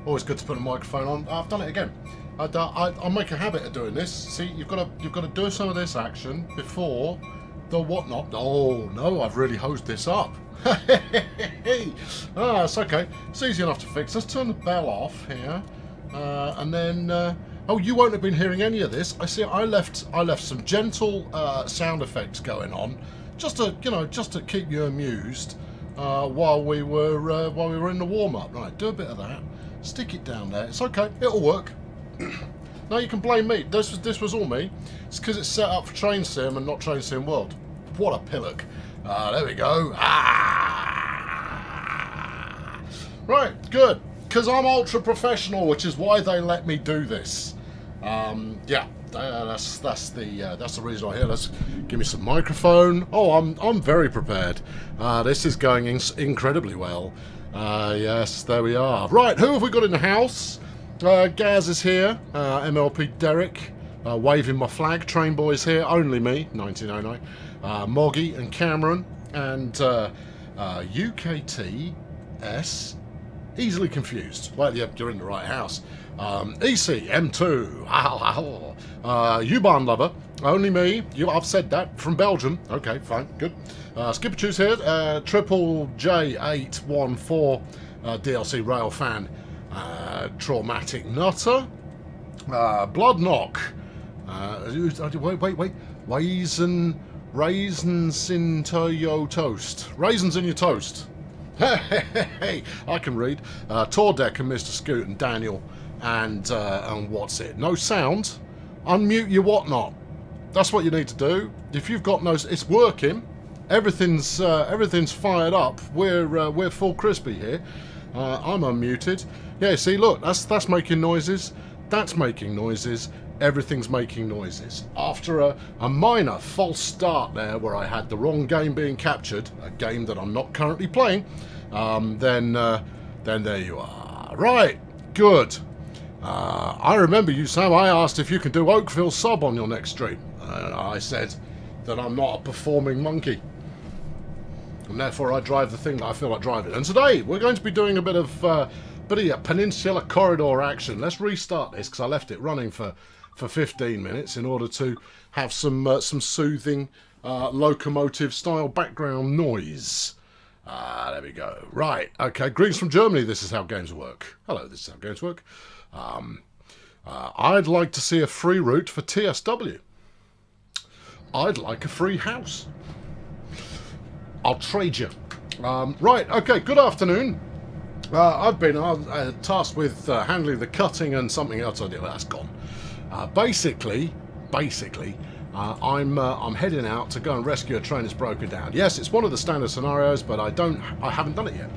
Always good to put a microphone on. I've done it again. I make a habit of doing this. See, you've got to do some of this action before the whatnot. Oh no, I've really hosed this up. It's okay. It's easy enough to fix. Let's turn the bell off here, and then. Oh, you won't have been hearing any of this. I see. I left some gentle sound effects going on, just to keep you amused while we were in the warm up. Right, do a bit of that. Stick it down there. It's okay. It'll work. Now you can blame me. This was all me. It's because it's set up for Train Sim and not Train Sim World. What a pillock. There we go. Right, good. Because I'm ultra professional, which is why they let me do this. Yeah, that's the reason I'm here. Let's give me some microphone. Oh, I'm very prepared. This is going incredibly well. Yes, there we are. Right, who have we got in the house? Gaz is here. MLP Derek, waving my flag. Train Boy's here. Only me. 1909. Moggy and Cameron and UKTS. Easily confused. Well, yeah, you're in the right house. EC, M2, U-Bahn lover, only me, I've said that, from Belgium. Okay, fine, good. Skipper Choose here, Triple J814, DLC rail fan, Traumatic Nutter, Blood Knock, wait, raisins into your toast. Raisins in your toast. Hey, I can read. Tordeck and Mr. Scoot and Daniel and what's it? No sound. Unmute your whatnot. That's what you need to do. If you've got no, it's working. Everything's fired up. We're full crispy here. I'm unmuted. Yeah, see, look, that's making noises. That's making noises. Everything's making noises. After a minor false start there where I had the wrong game being captured, a game that I'm not currently playing, then there you are. Right, good. I remember you, Sam, I asked if you can do Oakville sub on your next stream. I said that I'm not a performing monkey. And therefore I drive the thing that I feel like driving. And today we're going to be doing a bit of Peninsula corridor action. Let's restart this because I left it running for 15 minutes in order to have some soothing locomotive style background noise. There we go. Right, okay, greetings from Germany. This is how games work. Hello, this is how games work. I'd like to see a free route for TSW. I'd like a free house. I'll trade you. Right, okay, good afternoon. I've been tasked with handling the cutting and something else I did. That's gone. Basically, I'm heading out to go and rescue a train that's broken down. Yes, it's one of the standard scenarios, but I haven't done it yet.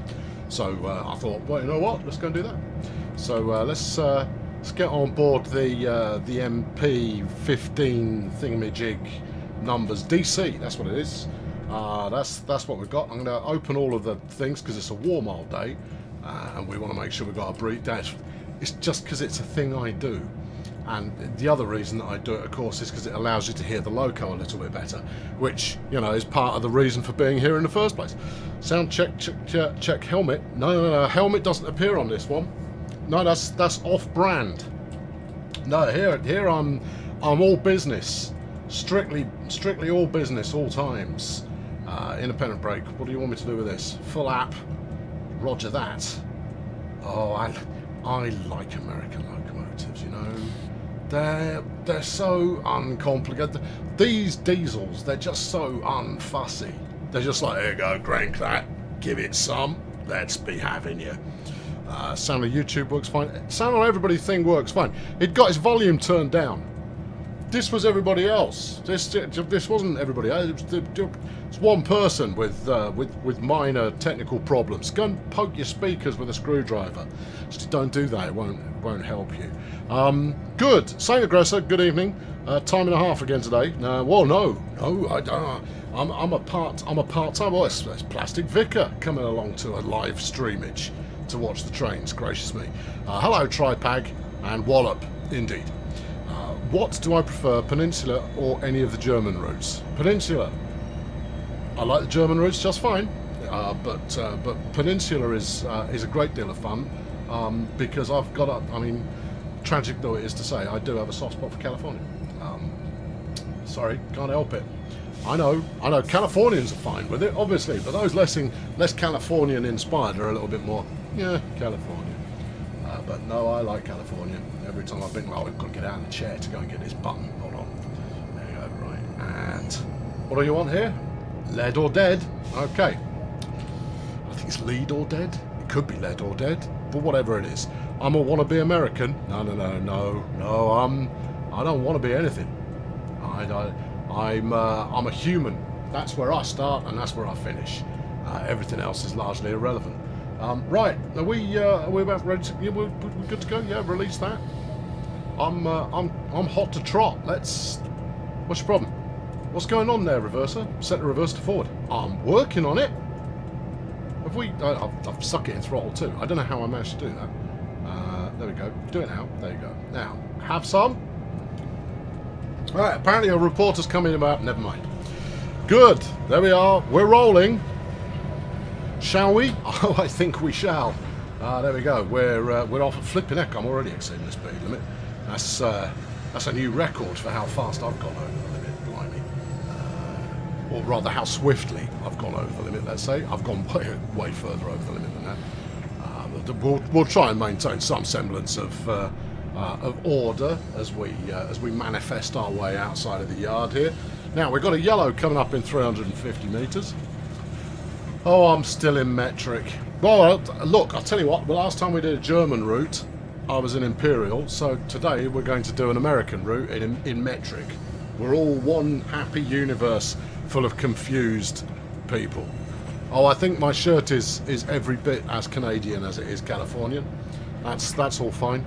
So I thought, well, you know what? Let's go and do that. So let's get on board the MP15 thingamajig numbers DC. That's what it is. That's what we've got. I'm going to open all of the things because it's a warm old day, and we want to make sure we've got a brief dash. It's just because it's a thing I do. And the other reason that I do it, of course, is because it allows you to hear the loco a little bit better, which, you know, is part of the reason for being here in the first place. Sound check helmet. No, helmet doesn't appear on this one. No, that's off-brand. No, here I'm all business, strictly all business, all times. Independent brake. What do you want me to do with this? Full app. Roger that. Oh, I like American locomotives, you know. They're so uncomplicated. These diesels, they're just so unfussy. They're just like, here you go, crank that, give it some, let's be having you. Sound on YouTube works fine. Sound on everybody thing works fine. It got its volume turned down. This was everybody else. This wasn't everybody else. It's one person with minor technical problems. Go and poke your speakers with a screwdriver. Just don't do that. It won't help you. Good. Saint Aggressor. Good evening. Time and a half again today. Well, no, I don't. I'm a part-time. Oh, it's Plastic Vicar coming along to a live streamage to watch the trains. Gracious me. Hello, Tripag and Wallop. Indeed. What do I prefer, Peninsula or any of the German routes? Peninsula. I like the German routes just fine, but Peninsula is a great deal of fun. because I've got a, I mean, tragic though it is to say, I do have a soft spot for California. Sorry, can't help it. I know, Californians are fine with it, obviously, but those less Californian inspired are a little bit more, yeah, California. But no, I like California. Every time I've been, well, we've got to get out of the chair to go and get this button. Hold on. There you go, right. And what do you want here? Lead or dead? Okay. I think it's lead or dead. It could be lead or dead, but whatever it is. I'm a wannabe American. No, I don't want to be anything. I'm a human. That's where I start and that's where I finish. Everything else is largely irrelevant. Right, are we about ready to, yeah, we're good to go? Yeah, release that. I'm hot to trot. What's your problem? What's going on there, reverser? Set the reverse to forward. I'm working on it. Have we? I've stuck it in throttle too. I don't know how I managed to do that. There we go. Do it now. There you go. Now, have some. Right, apparently a reporter's coming about. Never mind. Good. There we are. We're rolling. Shall we? Oh, I think we shall. There we go. We're off at flipping heck. I'm already exceeding the speed limit. That's a new record for how fast I've gone over the limit. Blimey. Or rather, how swiftly I've gone over the limit. Let's say I've gone way further over the limit than that. We'll try and maintain some semblance of order as we manifest our way outside of the yard here. Now we've got a yellow coming up in 350 metres. Oh, I'm still in metric. Well, look, I'll tell you what, the last time we did a German route, I was in Imperial, so today we're going to do an American route in metric. We're all one happy universe full of confused people. Oh, I think my shirt is every bit as Canadian as it is Californian. That's all fine.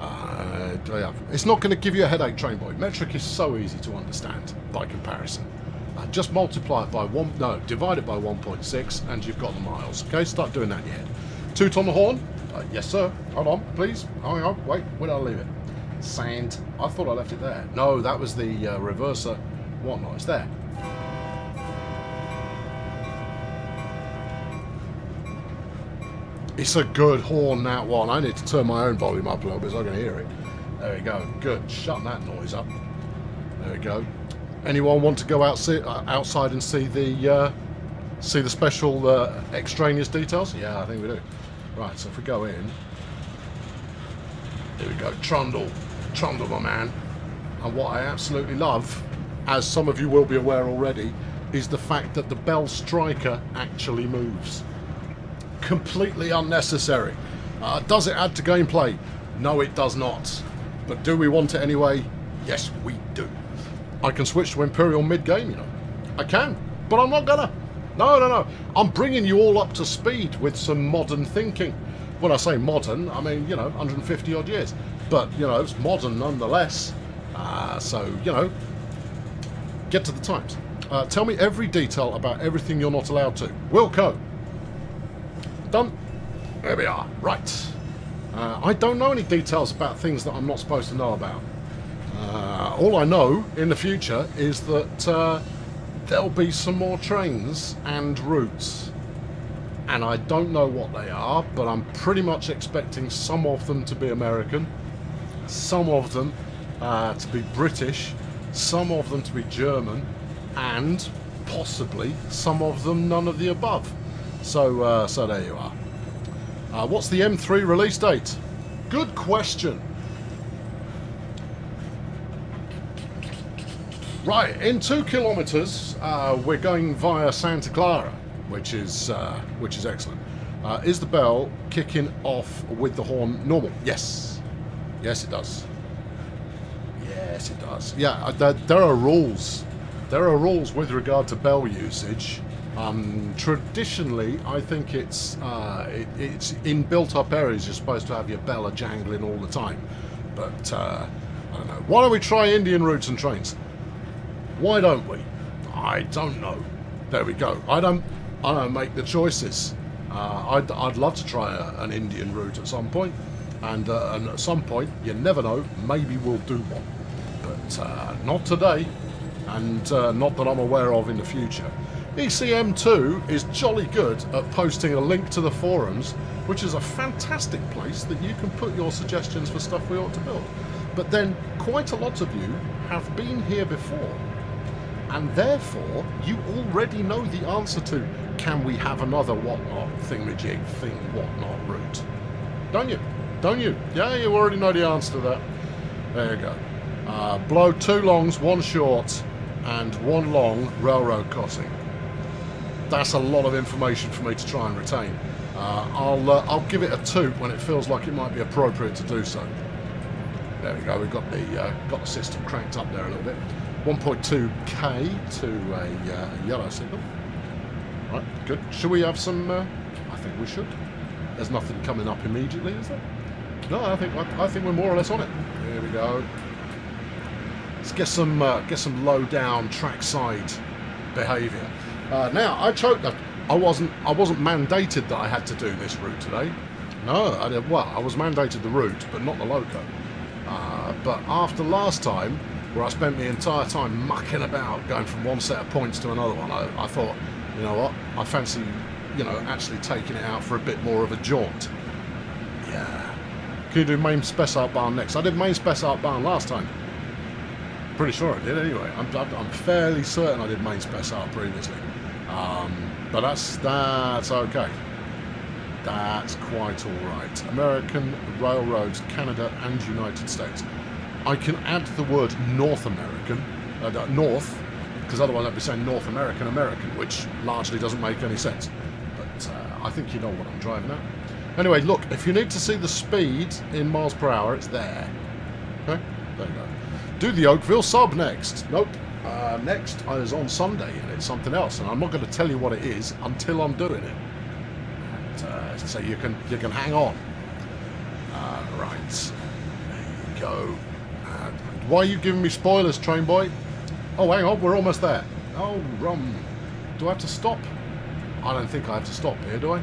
Yeah. It's not going to give you a headache, train boy. Metric is so easy to understand by comparison. Just multiply it by divide it by 1.6 and you've got the miles. Okay, start doing that in your head. Toot on the horn. Yes, sir. Hold on, please. Hang on. Wait, where did I leave it? Sand. I thought I left it there. No, that was the reverser. Whatnot. It's there. It's a good horn, that one. I need to turn my own volume up a little bit so I can hear it. There we go. Good. Shut that noise up. There we go. Anyone want to go outside and see the special extraneous details? Yeah, I think we do. Right, so if we go in, here we go. Trundle, my man. And what I absolutely love, as some of you will be aware already, is the fact that the bell striker actually moves. Completely unnecessary. Does it add to gameplay? No, it does not. But do we want it anyway? Yes, we do. I can switch to Imperial mid-game, you know. I can, but I'm not gonna. No. I'm bringing you all up to speed with some modern thinking. When I say modern, I mean, 150 odd years. But, it's modern nonetheless. So, get to the times. Tell me every detail about everything you're not allowed to. Wilco. Done. There we are. Right. I don't know any details about things that I'm not supposed to know about. All I know in the future is that there'll be some more trains and routes. And I don't know what they are, but I'm pretty much expecting some of them to be American, some of them to be British, some of them to be German, and possibly some of them none of the above. So there you are. What's the M3 release date? Good question. Right, in 2 kilometers, we're going via Santa Clara, which is excellent. Is the bell kicking off with the horn normal? Yes. Yes, it does. Yes, it does. Yeah, there are rules. There are rules with regard to bell usage. Traditionally, I think it's in built-up areas. You're supposed to have your bell jangling all the time. But I don't know. Why don't we try Indian routes and trains? Why don't we? I don't know. There we go. I don't make the choices. I'd love to try an Indian route at some point, and at some point, you never know, maybe we'll do one, but not today, and not that I'm aware of in the future. ECM2 is jolly good at posting a link to the forums which is a fantastic place that you can put your suggestions for stuff we ought to build. But then quite a lot of you have been here before, and therefore you already know the answer to, can we have another whatnot thingamajig thing whatnot route? Don't you? Don't you? Yeah, you already know the answer to that. There you go. Blow 2 longs, 1 short, and 1 long railroad crossing. That's a lot of information for me to try and retain. I'll give it a toot when it feels like it might be appropriate to do so. There we go. We've got the system cranked up there a little bit. 1.2k to a yellow signal. Right, good. Should we have some? I think we should. There's nothing coming up immediately, is there? No, I think we're more or less on it. Here we go. Let's get some low down trackside behaviour. Now I choked that. I wasn't mandated that I had to do this route today. No, I did. Well, I was mandated the route, but not the loco. But after last time, where I spent the entire time mucking about, going from one set of points to another one, I thought, you know what? I fancy, actually taking it out for a bit more of a jaunt. Yeah. Can you do main spec art barn next? I did main spec art barn last time. Pretty sure I did anyway. I'm fairly certain I did main spec art previously. But that's okay. That's quite all right. American railroads, Canada and United States. I can add the word North American, North, because otherwise I'd be saying North American, which largely doesn't make any sense. But I think you know what I'm driving at. Anyway, look, if you need to see the speed in miles per hour, it's there. Okay, there you go. Do the Oakville sub next. Nope. Next is on Sunday, and it's something else, and I'm not going to tell you what it is until I'm doing it. And, so you can hang on. Right. There you go. Why are you giving me spoilers, train boy? Oh, hang on, we're almost there. Oh, do I have to stop? I don't think I have to stop here, do I?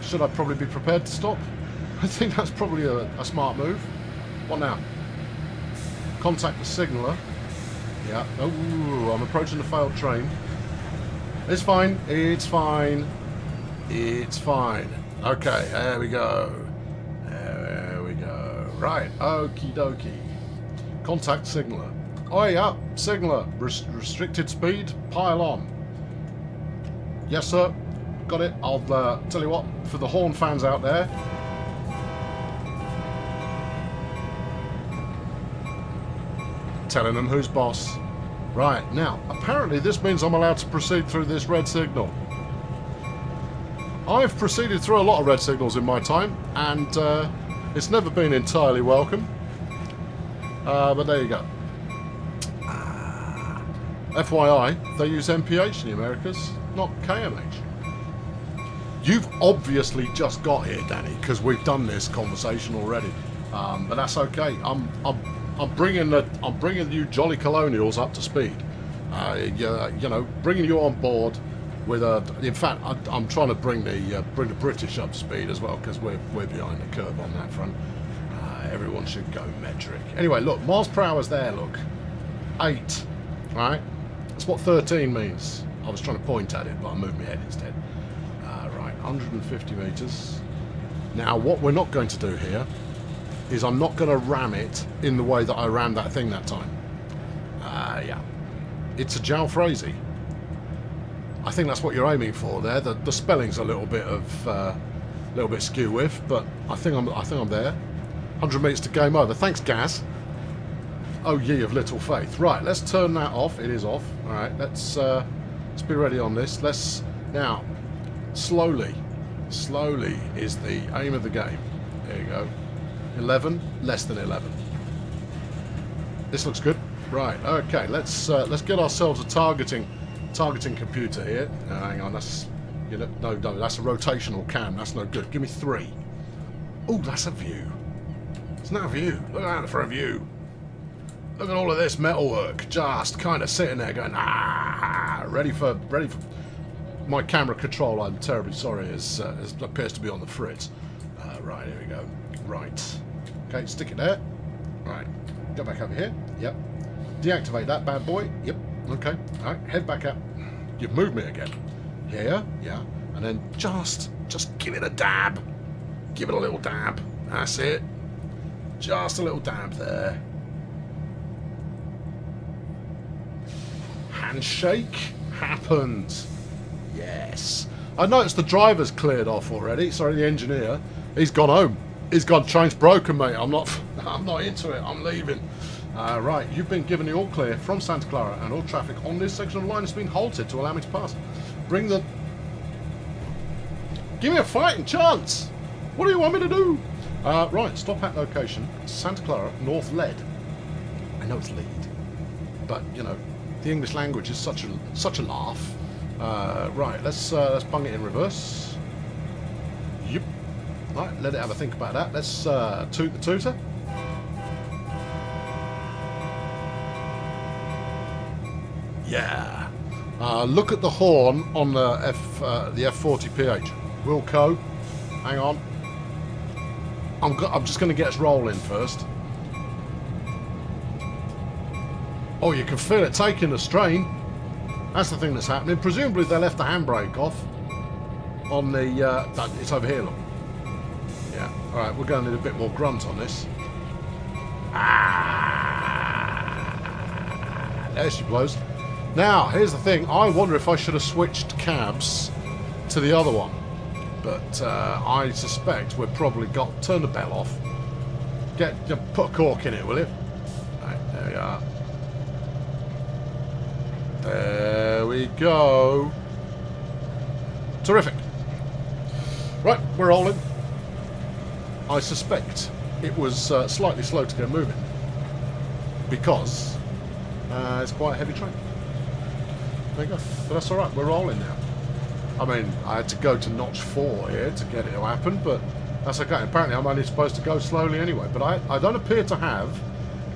Should I probably be prepared to stop? I think that's probably a smart move. What now? Contact the signaller. Yeah. Oh, I'm approaching the failed train. It's fine. It's fine. It's fine. Okay, there we go. There we go. Right. Okie dokie. Contact signaller. Oh yeah, signaller. Restricted speed. Pile on. Yes, sir. Got it. I'll tell you what. For the horn fans out there. Telling them who's boss. Right, now, apparently this means I'm allowed to proceed through this red signal. I've proceeded through a lot of red signals in my time, and it's never been entirely welcome. But there you go. FYI, they use MPH in the Americas, not KMH. You've obviously just got here, Danny, because we've done this conversation already. But that's okay. I'm bringing you Jolly Colonials up to speed. Bringing you on board with a. In fact, I'm trying to bring the British up to speed as well, because we're behind the curve on that front. Everyone should go metric. Anyway, look, miles per hour's there. Look, 8. Right, that's what 13 means. I was trying to point at it, but I moved my head instead. Right, 150 meters. Now, what we're not going to do here is I'm not going to ram it in the way that I rammed that thing that time. Yeah. It's a jalfrezi. I think that's what you're aiming for there. The spelling's a little bit skew with, but I think I'm there. 100 meters to game over. Thanks, Gaz. Oh, ye of little faith. Right, let's turn that off. It is off. All right, let's be ready on this. Now, slowly is the aim of the game. There you go. 11, less than 11. This looks good. Right, okay, let's get ourselves a targeting computer here. Hang on, that's no, that's a rotational cam. That's no good. Give me 3. Oh, that's a view. It's not a view. Look at that for a view. Look at all of this metalwork, just kind of sitting there going, ready for. My camera control, I'm terribly sorry, appears to be on the fritz. Right, here we go. Right. Okay, stick it there. Right. Go back over here. Yep. Deactivate that bad boy. Yep. Okay. All right. Head back up. You've moved me again. Here. Yeah. And then just give it a dab. Give it a little dab. That's it. Just a little dab there. Handshake happened. Yes. I noticed the driver's cleared off already. Sorry, the engineer. He's gone home. He's gone, train's broken, mate. I'm not into it. I'm leaving. Right, you've been given the all clear from Santa Clara, and all traffic on this section of the line has been halted to allow me to pass. Bring the... Give me a fighting chance! What do you want me to do? Right, stop at location. Santa Clara, North Lead. I know it's lead, but, you know, the English language is such a laugh. Right, let's bung it in reverse. Yep. Right, let it have a think about that. Let's toot the tooter. Yeah. Look at the horn on the F40PH. Wilco. Hang on. I'm just going to get us rolling first. Oh, you can feel it taking the strain. That's the thing that's happening. Presumably they left the handbrake off on the... it's over here, look. Yeah. Alright, we're going to need a bit more grunt on this. Ah! There she blows. Now, here's the thing. I wonder if I should have switched cabs to the other one. But I suspect we've probably got... Turn the bell off. Put a cork in it, will you? Right, there we are. There we go. Terrific. Right, we're rolling. I suspect it was slightly slow to get moving. Because it's quite a heavy train. There you go. But that's alright, we're rolling now. I mean, I had to go to notch 4 here to get it to happen, but that's okay. Apparently I'm only supposed to go slowly anyway. But I don't appear to have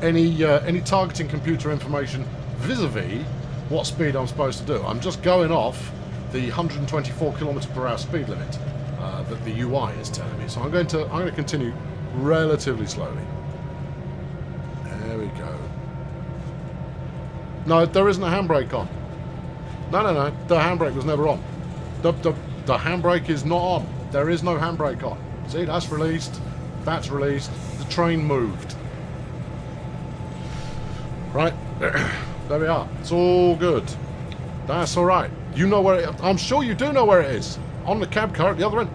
any targeting computer information vis-a-vis what speed I'm supposed to do. I'm just going off the 124 km/h speed limit that the UI is telling me. So I'm going to continue relatively slowly. There we go. No, there isn't a handbrake on. No. The handbrake was never on. The handbrake is not on. There is no handbrake on. See, that's released. That's released. The train moved. Right. There we are. It's all good. That's all right. You know where it is. I'm sure you do know where it is. On the cab car at the other end.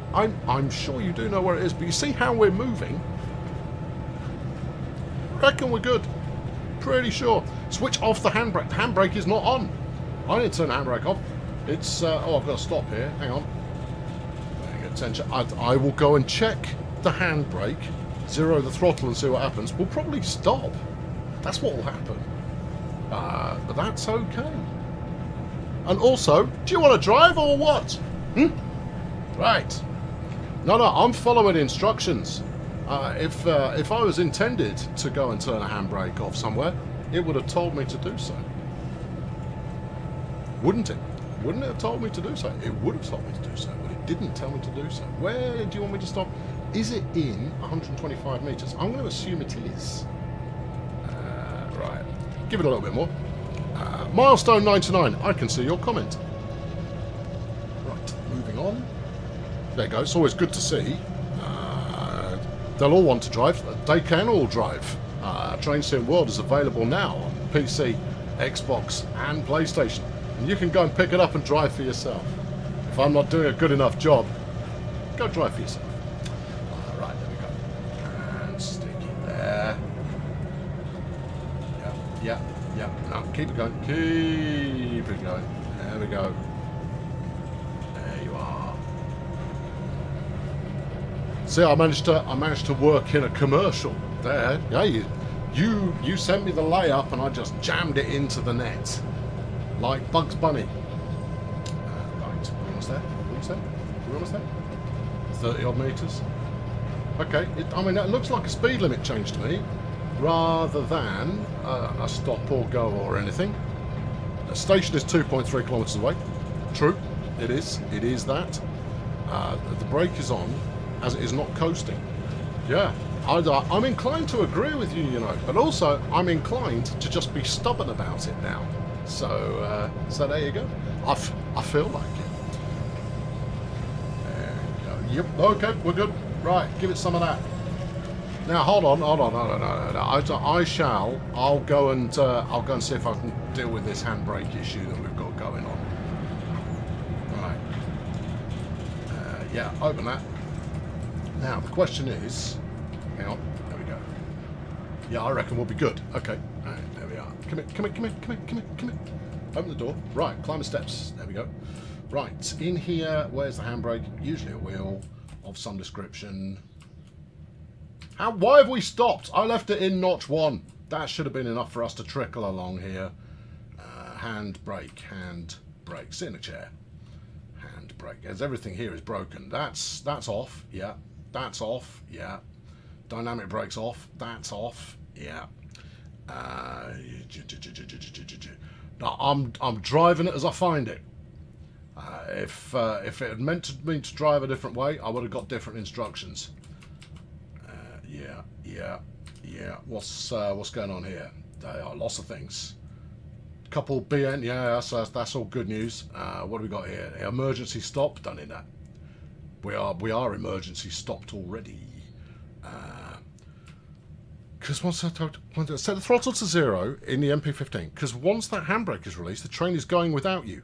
I'm sure you do know where it is. But you see how we're moving? Reckon we're good. Pretty sure. Switch off the handbrake. The handbrake is not on. I didn't turn the handbrake off. It's... oh, I've got to stop here. Hang on. Attention. I will go and check the handbrake. Zero the throttle and see what happens. We'll probably stop. That's what will happen. But that's okay. And also, do you want to drive or what? Right. No, I'm following instructions. If I was intended to go and turn a handbrake off somewhere, it would have told me to do so. Wouldn't it? Wouldn't it have told me to do so? It would have told me to do so, but it didn't tell me to do so. Where do you want me to stop? Is it in 125 metres? I'm going to assume it is. Right. Give it a little bit more. Milestone 99. I can see your comment. Right. Moving on. There you go. It's always good to see. They'll all want to drive. They can all drive. Train Sim World is available now on PC, Xbox and PlayStation. And you can go and pick it up and drive for yourself. If I'm not doing a good enough job, go drive for yourself. Right, there we go. And stick it there. Yeah. No, keep it going. Keep it going. There we go. There you are. See, I managed to work in a commercial there. Yeah, you sent me the layup and I just jammed it into the net. Like Bugs Bunny. Right, we're almost there. We're almost there. 30 odd metres. Okay, I mean, that looks like a speed limit change to me, rather than a stop or go or anything. The station is 2.3 kilometres away. True, it is. It is that. The brake is on, as it is not coasting. Yeah, I'm inclined to agree with you, you know, but also I'm inclined to just be stubborn about it now. So there you go. I feel like it. Yep. Okay, we're good. Right, give it some of that. Now hold on. No. I'll go and see if I can deal with this handbrake issue that we've got going on. Right. Yeah, open that. Now the question is, hang on. There we go. Yeah, I reckon we'll be good. Okay. All right, there we are. Come here. Open the door. Right, climb the steps. There we go. Right, in here, where's the handbrake? Usually a wheel of some description. Why have we stopped? I left it in notch 1. That should have been enough for us to trickle along here. Handbrake. Sit in a chair. Handbrake. As everything here is broken. That's off. Yeah. That's off. Yeah. Dynamic brake's off. That's off. Yeah. No, I'm driving it as I find it. If it had meant me to drive a different way, I would have got different instructions. Yeah. What's going on here? There are lots of things. Couple BN. Yeah, that's all good news. What do we got here? Emergency stop. Don't need that. We are emergency stopped already. Because once set the throttle to 0 in the MP15. Because once that handbrake is released, the train is going without you.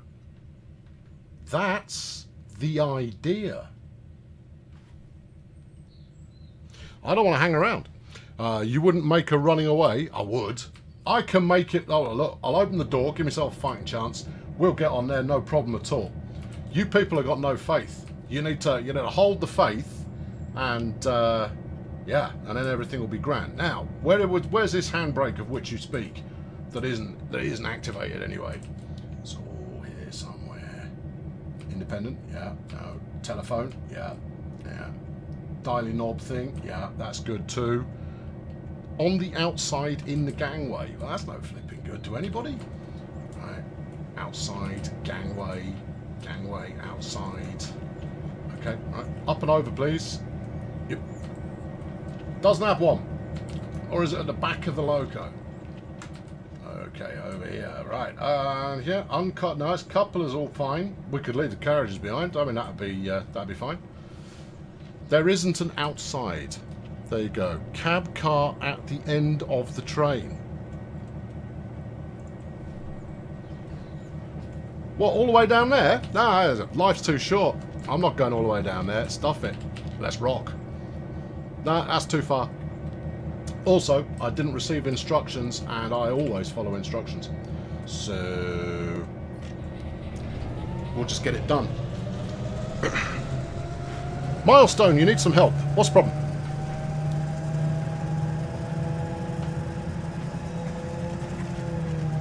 That's the idea. I don't want to hang around. You wouldn't make her running away. I would. I can make it. Oh, look, I'll open the door, give myself a fighting chance. We'll get on there, no problem at all. You people have got no faith. You need to hold the faith, and yeah, and then everything will be grand. Now, where's this handbrake of which you speak that isn't activated anyway? It's all here somewhere. Independent, yeah. No. Telephone, yeah. Dialing knob thing, yeah, that's good too. On the outside in the gangway, well, that's no flipping good to anybody. Right, outside gangway, outside. Okay, right, up and over, please. Yep. Doesn't have one, or is it at the back of the loco? Okay, over here, right. Yeah, uncut, nice. Couple is all fine. We could leave the carriages behind. I mean, that'd be fine. There isn't an outside. There you go. Cab car at the end of the train. What, all the way down there? No, life's too short. I'm not going all the way down there. Stuff it. Let's rock. No, that's too far. Also, I didn't receive instructions, and I always follow instructions. So we'll just get it done. Milestone, you need some help. What's the problem?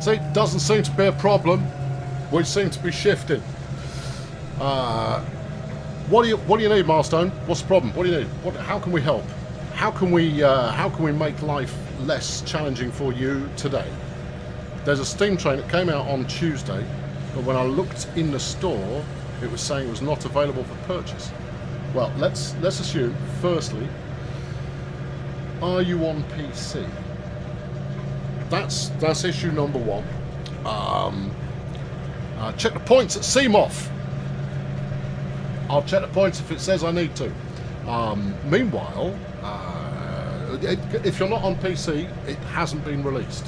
See, doesn't seem to be a problem. We seem to be shifting. What do you need, Milestone? What's the problem? What do you need? How can we help? How can we make life less challenging for you today? There's a steam train that came out on Tuesday, but when I looked in the store, it was saying it was not available for purchase. Well, let's assume, firstly, are you on PC? That's issue number one. Check the points at CMOF. I'll check the points if it says I need to. Meanwhile, if you're not on PC, it hasn't been released.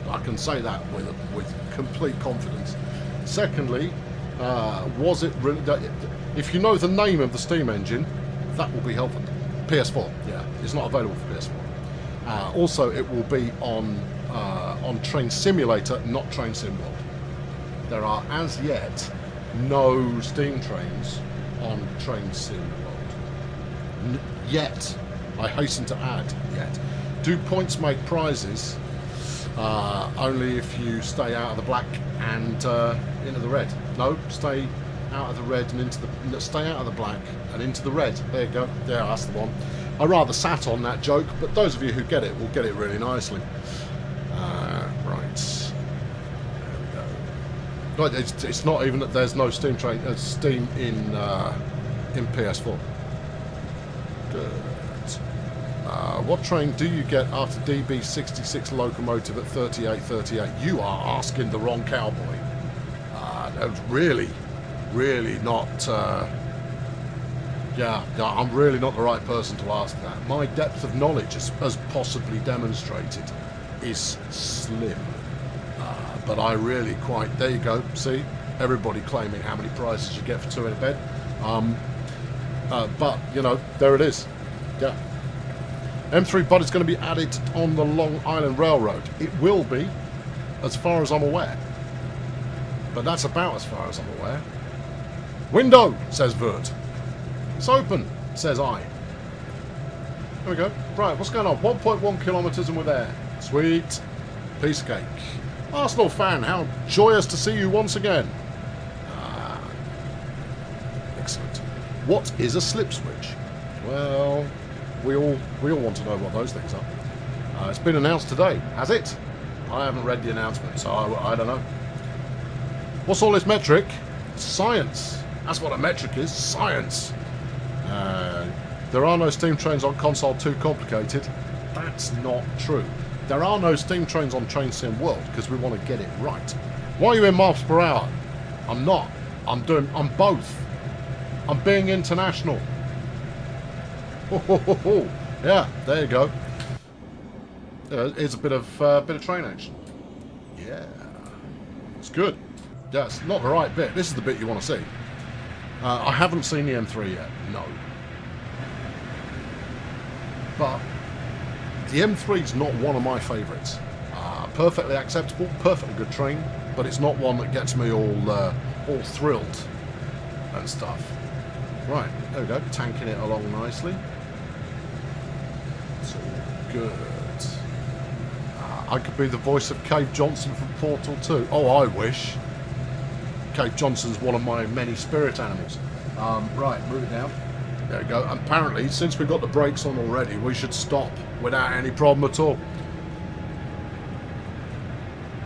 I can say that with complete confidence. Secondly, was it? If you know the name of the steam engine, that will be helpful. PS4, yeah, it's not available for PS4. Also, it will be on Train Simulator, not Train Sim World. There are as yet no steam trains on Train Sim World. Yet, I hasten to add, yet. Do points make prizes? Only if you stay out of the black and into the red. No, stay out of the red and stay out of the black and into the red. There you go. Yeah, that's the one. I rather sat on that joke, but those of you who get it will get it really nicely. Right. There we go. Right, it's not even that there's no steam in PS4. Good. What train do you get after DB66 locomotive at 3838? You are asking the wrong cowboy. That was really not Yeah, I'm really not the right person to ask that. My depth of knowledge, as possibly demonstrated, is slim. But I really quite... There you go. See? Everybody claiming how many prizes you get for two in a bed. But, you know, there it is. Yeah. M3 Bud is going to be added on the Long Island Railroad. It will be, as far as I'm aware. But that's about as far as I'm aware. Window, says Vert. It's open, says I. There we go. Right, what's going on? 1.1 kilometres and we're there. Sweet. Piece of cake. Arsenal fan, how joyous to see you once again. Excellent. What is a slip switch? Well, we all want to know what those things are. It's been announced today, has it? I haven't read the announcement, so I don't know. What's all this metric? Science. That's what a metric is. Science. There are no steam trains on console too complicated. That's not true. There are no steam trains on Train Sim World because we want to get it right. Why are you in miles per hour? I'm not. I'm both. I'm being international. Yeah, there you go. Here's a bit of train action. Yeah, it's good. Yeah, it's not the right bit. This is the bit you want to see. I haven't seen the M3 yet. No. But the M3 is not one of my favourites. Perfectly acceptable, perfectly good train, but it's not one that gets me all thrilled and stuff. Right, there we go, tanking it along nicely. It's all good. I could be the voice of Cave Johnson from Portal 2. Oh, I wish. Cave Johnson's one of my many spirit animals. Right, move it down. There we go. Apparently, since we've got the brakes on already, we should stop without any problem at all.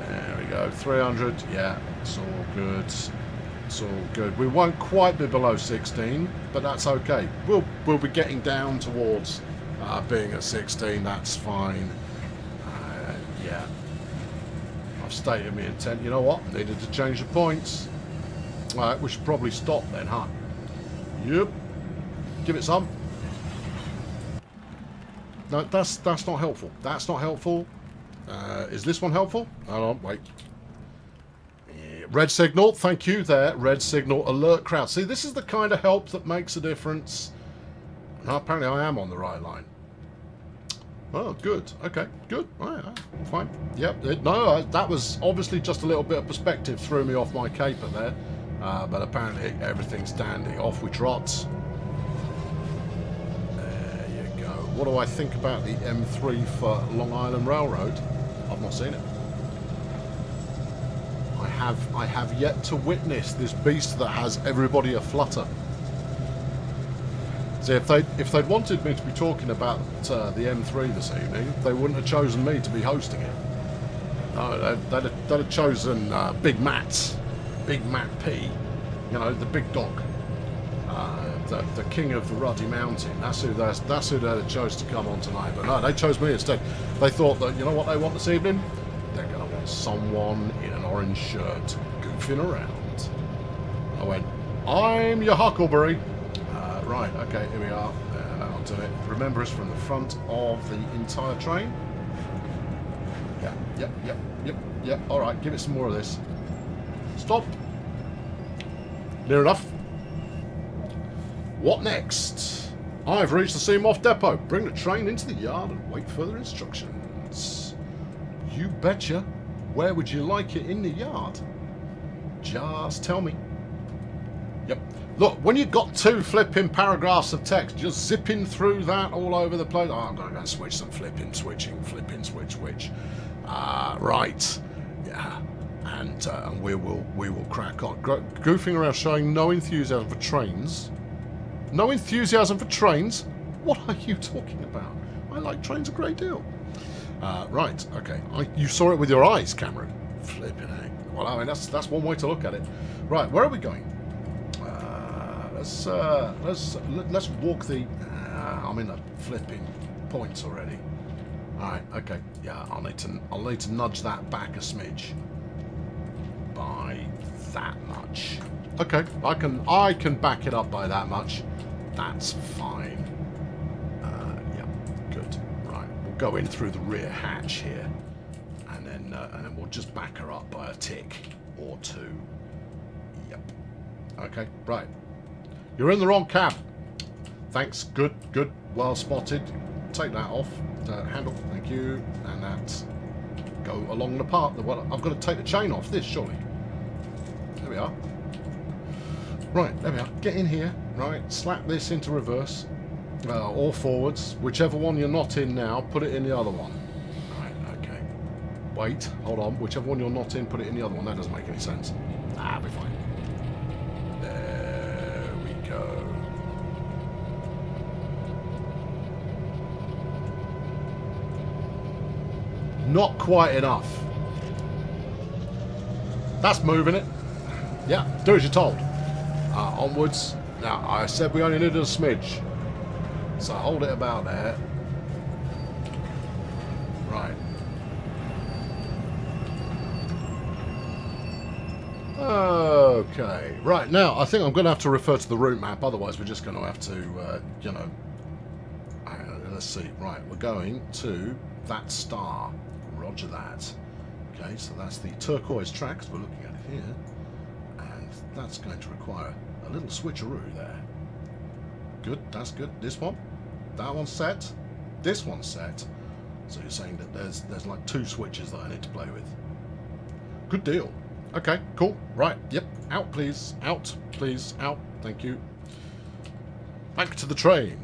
There we go. 300. Yeah, it's all good. It's all good. We won't quite be below 16, but that's okay. We'll be getting down towards being at 16. That's fine. Yeah. I've stated my intent. You know what? Needed to change the points. Alright, we should probably stop then, huh? Yep. Give it some. No, that's not helpful. That's not helpful. Is this one helpful? Hold on, wait. Yeah, red signal, thank you there. Red signal, alert crowd. See, this is the kind of help that makes a difference. No, apparently I am on the right line. Oh, good. Okay, good. All right, fine. Yep. That was obviously just a little bit of perspective threw me off my caper there. But apparently everything's dandy. Off we trot. There you go. What do I think about the M3 for Long Island Railroad? I've not seen it. I have yet to witness this beast that has everybody aflutter. See, if they'd wanted me to be talking about the M3 this evening, they wouldn't have chosen me to be hosting it. No, they'd have chosen Big Matt. Big Matt P, you know, the big dog, the king of the Ruddy Mountain. That's who they chose to come on tonight. But no, they chose me instead. They thought that, you know what they want this evening? They're going to want someone in an orange shirt goofing around. I went, I'm your Huckleberry. Right, okay, here we are. That'll do it. Remember us from the front of the entire train. Yep. All right, give it some more of this. Stop. Near enough. What next? I've reached the Seamoth depot. Bring the train into the yard and wait for further instructions. You betcha. Where would you like it in the yard? Just tell me. Yep. Look, when you've got two flipping paragraphs of text, just zipping through that all over the place. Oh, I'm going to go and switch some flipping, switch. Right. Yeah. And we will crack on. Goofing around, showing no enthusiasm for trains. No enthusiasm for trains? What are you talking about? I like trains a great deal. Right, okay. You saw it with your eyes, Cameron. Flipping heck. Well, I mean, that's one way to look at it. Right, where are we going? Let's walk the... I'm in the flipping points already. Alright, okay. Yeah, I'll need to nudge that back a smidge. By that much. Okay, I can back it up by that much. That's fine. Yeah, good. Right, we'll go in through the rear hatch here, and then we'll just back her up by a tick or two. Yep. Okay, right. You're in the wrong cab. Thanks. Good, good. Well spotted. Take that off. Handle. Thank you. And that's go along the path. Well, I've got to take the chain off this, surely. There we are. Right, there we are. Get in here. Right, slap this into reverse. Or forwards. Whichever one you're not in now, put it in the other one. Right, okay. Wait, hold on. Whichever one you're not in, put it in the other one. That doesn't make any sense. Ah, we're fine. There we go. Not quite enough. That's moving it. Yeah, do as you're told. Onwards. Now, I said we only needed a smidge. So hold it about there. Right. Okay. Right, now, I think I'm going to have to refer to the route map. Otherwise, we're just going to have to, you know... let's see. Right, we're going to that star. Roger that. Okay, so that's the turquoise track, as we're looking at it here. And that's going to require a little switcheroo there. Good, that's good. This one, that one's set, this one's set. So you're saying that there's like two switches that I need to play with. Good deal. Okay, cool. Right, yep. Out, please. Out, please. Out. Thank you. Back to the train.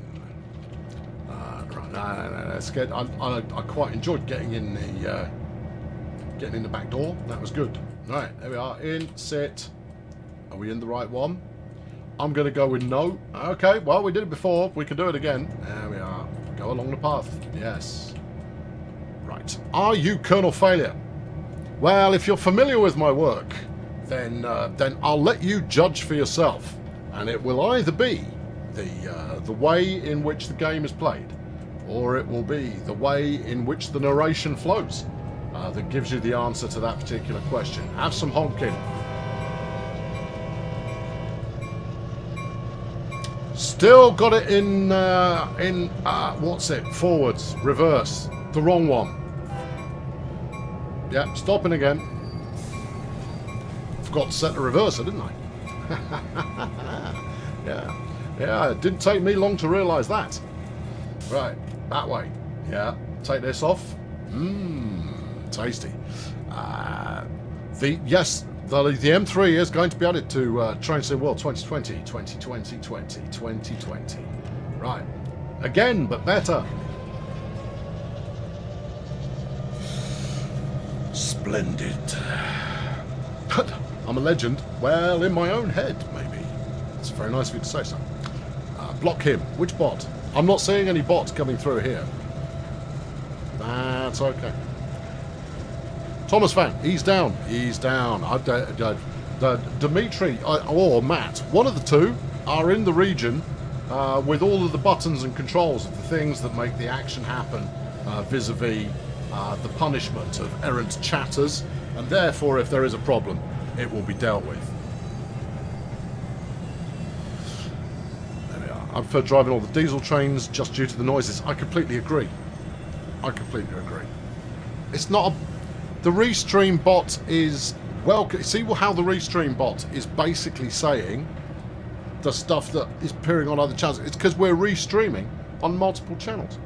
Right, no, that's good. I quite enjoyed getting in the back door. That was good. Right, there we are. In, sit. Are we in the right one? I'm going to go with no. Okay, well, we did it before. We can do it again. There we are. Go along the path. Yes. Right. Are you Colonel Failure? Well, if you're familiar with my work, then I'll let you judge for yourself. And it will either be the way in which the game is played, or it will be the way in which the narration flows that gives you the answer to that particular question. Have some honking. Still got it in what's it? Forwards, reverse, the wrong one. Yeah, stopping again. Forgot to set the reverser, didn't I? Yeah, it didn't take me long to realise that. Right, that way. Yeah, take this off. Tasty. The M3 is going to be added to Train Sim World 2020, 2020, 2020. Right. Again, but better. Splendid. But I'm a legend. Well, in my own head, maybe. It's very nice of you to say so. Block him. Which bot? I'm not seeing any bots coming through here. That's okay. Thomas Fan, he's down. He's down. Dimitri or Matt, one of the two, are in the region with all of the buttons and controls of the things that make the action happen vis-a-vis the punishment of errant chatters, and therefore, if there is a problem, it will be dealt with. There we are. I prefer driving all the diesel trains just due to the noises. I completely agree. I completely agree. It's not a... The Restream bot is... Well, see how the Restream bot is basically saying the stuff that is appearing on other channels. It's because we're restreaming on multiple channels.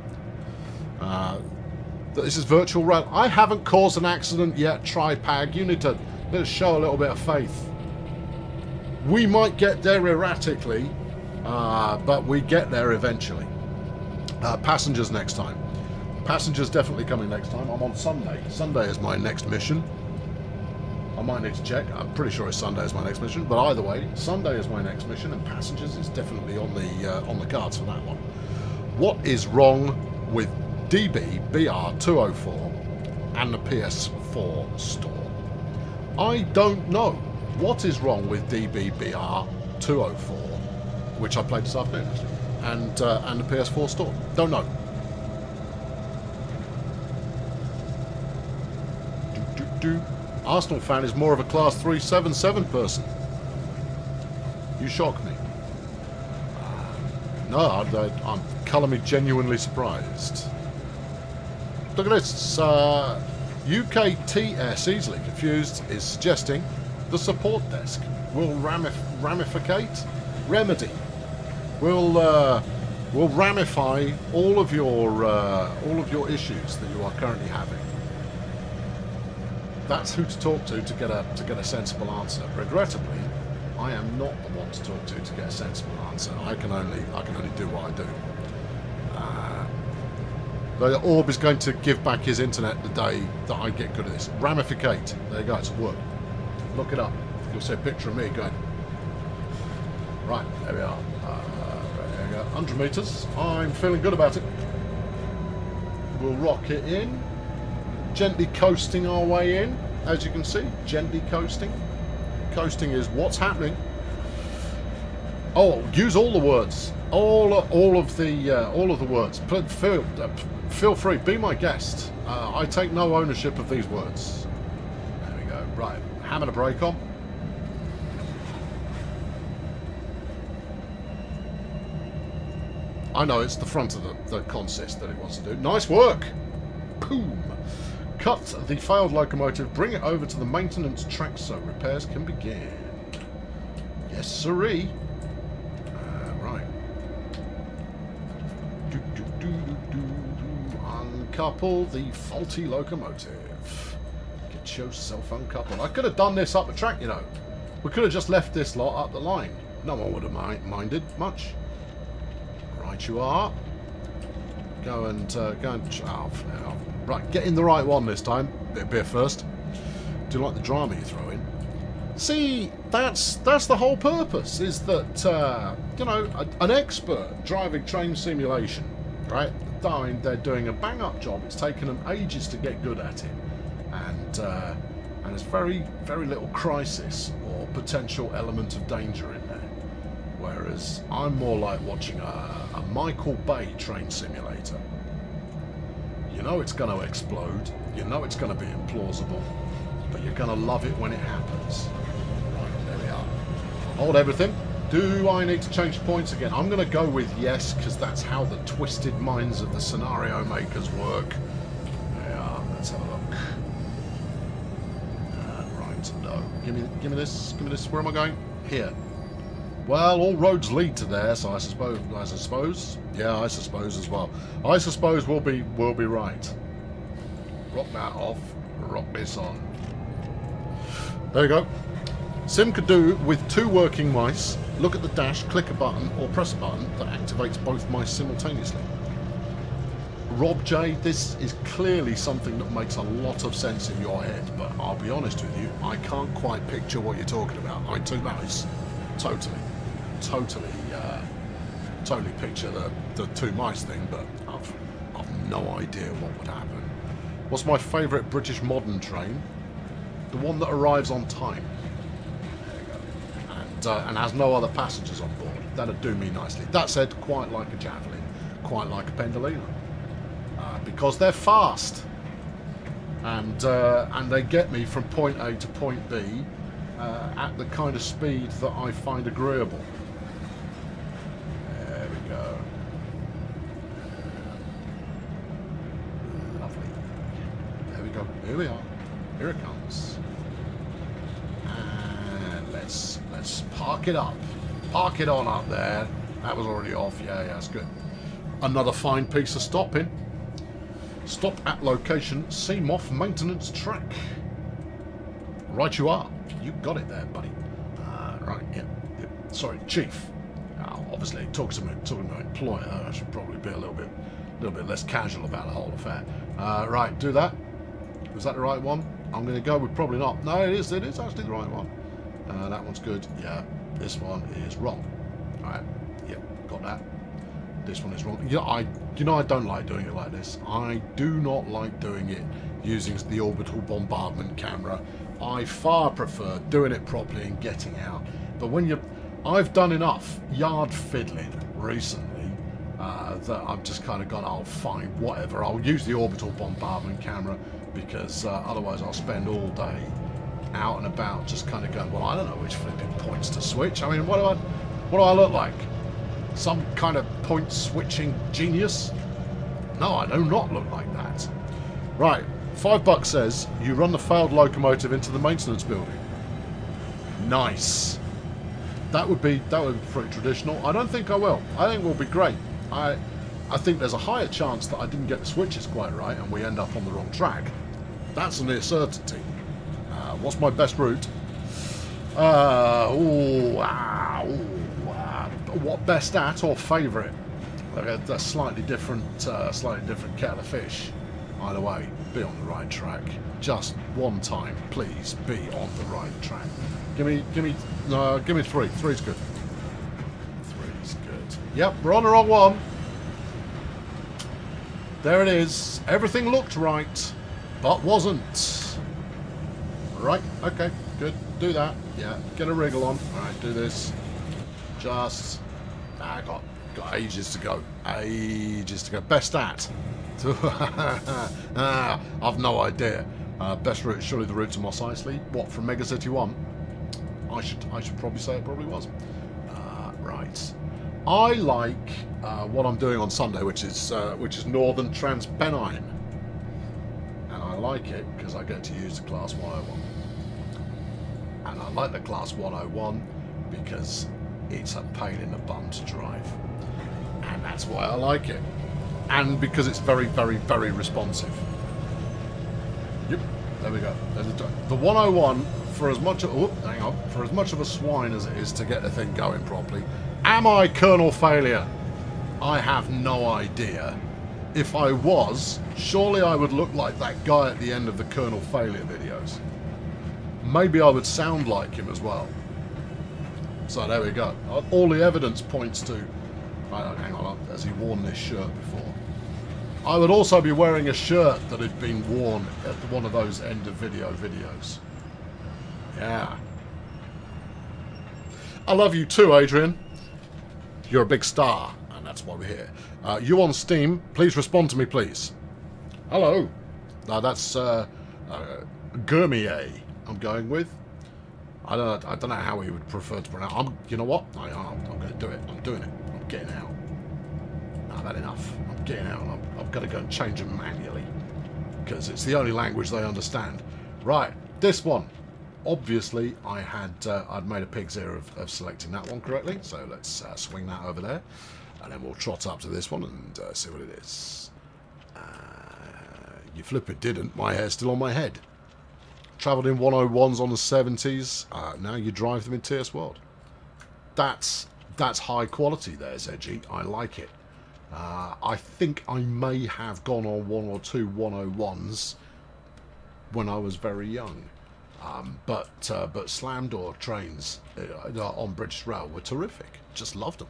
This is virtual rail. I haven't caused an accident yet, Tripag. You need to show a little bit of faith. We might get there erratically, but we get there eventually. Passengers next time. Passengers definitely coming next time. I'm on Sunday. Sunday is my next mission. I might need to check. I'm pretty sure it's Sunday is my next mission. But either way, Sunday is my next mission, and Passengers is definitely on the cards for that one. What is wrong with DB-BR204 and the PS4 store? I don't know. What is wrong with DB-BR204, which I played this afternoon, actually, and the PS4 store? Don't know. Arsenal Fan is more of a class 377 person. You shock me. I'm colour me genuinely surprised. Look at this. UKTS, easily confused, is suggesting the support desk will ramificate, remedy, will ramify all of your issues that you are currently having. That's who to talk to get a sensible answer. Regrettably, I am not the one to talk to get a sensible answer. I can only do what I do. The Orb is going to give back his internet the day that I get good at this. Ramificate. There you go. It's a word. Look it up. You'll see a picture of me going. Right, there we are. There we go. 100 meters. I'm feeling good about it. We'll rock it in. Gently coasting our way in, as you can see. Gently coasting. Coasting is what's happening. Oh, use all the words. All of the words. Feel free. Be my guest. I take no ownership of these words. There we go. Right. Hammer the brake on. I know it's the front of the consist that it wants to do. Nice work. Boom. Cut the failed locomotive. Bring it over to the maintenance track so repairs can begin. Yes, sirree. Right. Uncouple the faulty locomotive. Get yourself uncoupled. I could have done this up the track, you know. We could have just left this lot up the line. No one would have minded much. Right, you are. Go and right, get in the right one this time. Bit of beer first. Do you like the drama you throw in? See, that's the whole purpose. Is that you know, an expert driving train simulation, right? They're doing a bang-up job. It's taken them ages to get good at it, and there's very little crisis or potential element of danger in there. Whereas I'm more like watching a Michael Bay train simulator. You know it's going to explode. You know it's going to be implausible, but you're going to love it when it happens. Right, there we are. Hold everything. Do I need to change points again? I'm going to go with yes, because that's how the twisted minds of the scenario makers work. Yeah, let's have a look. Right, no. Give me this. Give me this. Where am I going? Here. Well, all roads lead to there, so I suppose. Yeah, I suppose as well. I suppose we'll be right. Rock that off. Rock this on. There you go. Sim could do with 2 working mice. Look at the dash, click a button, or press a button that activates both mice simultaneously. Rob J, this is clearly something that makes a lot of sense in your head, but I'll be honest with you, I can't quite picture what you're talking about. I too mice. Totally picture the 2 mice thing, but I've no idea what would happen. What's my favourite British modern train? The one that arrives on time. There you go. And has no other passengers on board. That'd do me nicely. That said, quite like a Javelin, quite like a Pendolino, because they're fast, and they get me from point A to point B at the kind of speed that I find agreeable. There we go. Lovely. There we go. Here we are. Here it comes. And let's park it up. Park it on up there. That was already off. Yeah, that's good. Another fine piece of stopping. Stop at location Seamoth maintenance track. Right you are. You got it there, buddy. Right, yeah. Sorry, Chief. Obviously, talking to my employer, I should probably be a little bit less casual about the whole affair. Right, do that. Was that the right one? I'm going to go with probably not. No, it is actually the right one. That one's good. Yeah, this one is wrong. All right, yep, got that. This one is wrong. Yeah, I don't like doing it like this. I do not like doing it using the orbital bombardment camera. I far prefer doing it properly and getting out. But I've done enough yard fiddling recently that I've just kind of gone, oh fine, whatever. I'll use the orbital bombardment camera because otherwise I'll spend all day out and about just kind of going, well, I don't know which flipping points to switch. I mean, what do I look like? Some kind of point switching genius? No, I do not look like that. Right, $5 says you run the failed locomotive into the maintenance building. Nice. That would be pretty traditional. I don't think I will. I think we'll be great. I think there's a higher chance that I didn't get the switches quite right and we end up on the wrong track. That's a near certainty. What's my best route? What best at or favourite? A slightly different kettle of fish. Either way, be on the right track. Just one time, please be on the right track. Give me 3. 3's good. 3's good. Yep, we're on the wrong one. There it is. Everything looked right, but wasn't. Right, okay, good. Do that. Yeah, get a wriggle on. Alright, do this. Just... I got ages to go. Ages to go. Best at. I've no idea. Best route, surely the route to Mos Eisley. What, from Mega City 1? I should probably say it probably was. Right. I like what I'm doing on Sunday, which is Northern Transpennine. And I like it because I get to use the Class 101. And I like the Class 101 because it's a pain in the bum to drive. And that's why I like it. And because it's very, very, very responsive. Yep, there we go. The 101, for as much of a swine as it is to get the thing going properly, am I kernel failure? I have no idea. If I was, surely I would look like that guy at the end of the kernel failure videos. Maybe I would sound like him as well. So there we go. All the evidence points to... hang on, has he worn this shirt before? I would also be wearing a shirt that had been worn at one of those end of video videos. Yeah. I love you too, Adrian. You're a big star, and that's why we're here. You on Steam, please respond to me, please. Hello. That's Gourmier I'm going with. I don't know how he would prefer to pronounce. You know what? I'm going to do it. I'm doing it. I'm getting out. I've had enough. I'm getting out. I've got to go and change them manually because it's the only language they understand. Right, this one. Obviously, I'd made a pig's ear of selecting that one correctly. So let's swing that over there, and then we'll trot up to this one and see what it is. You flip it didn't. My hair's still on my head. Travelled in 101s on the 70s. Now you drive them in TS World. That's high quality there, Zedgy. I like it. I think I may have gone on 1 or 2 101s when I was very young. But slam door trains on British Rail were terrific. Just loved them.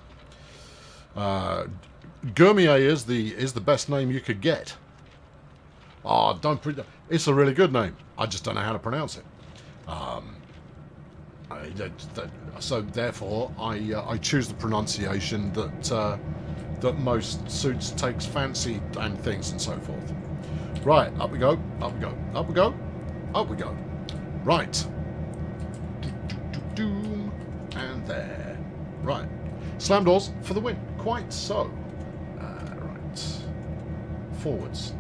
Gourmier is the best name you could get. Oh, it's a really good name. I just don't know how to pronounce it. So therefore, I choose the pronunciation that most suits takes fancy and things and so forth. Right, up we go, up we go, up we go, up we go. Right. And there. Right. Slam doors for the win. Quite so. Right. Forwards.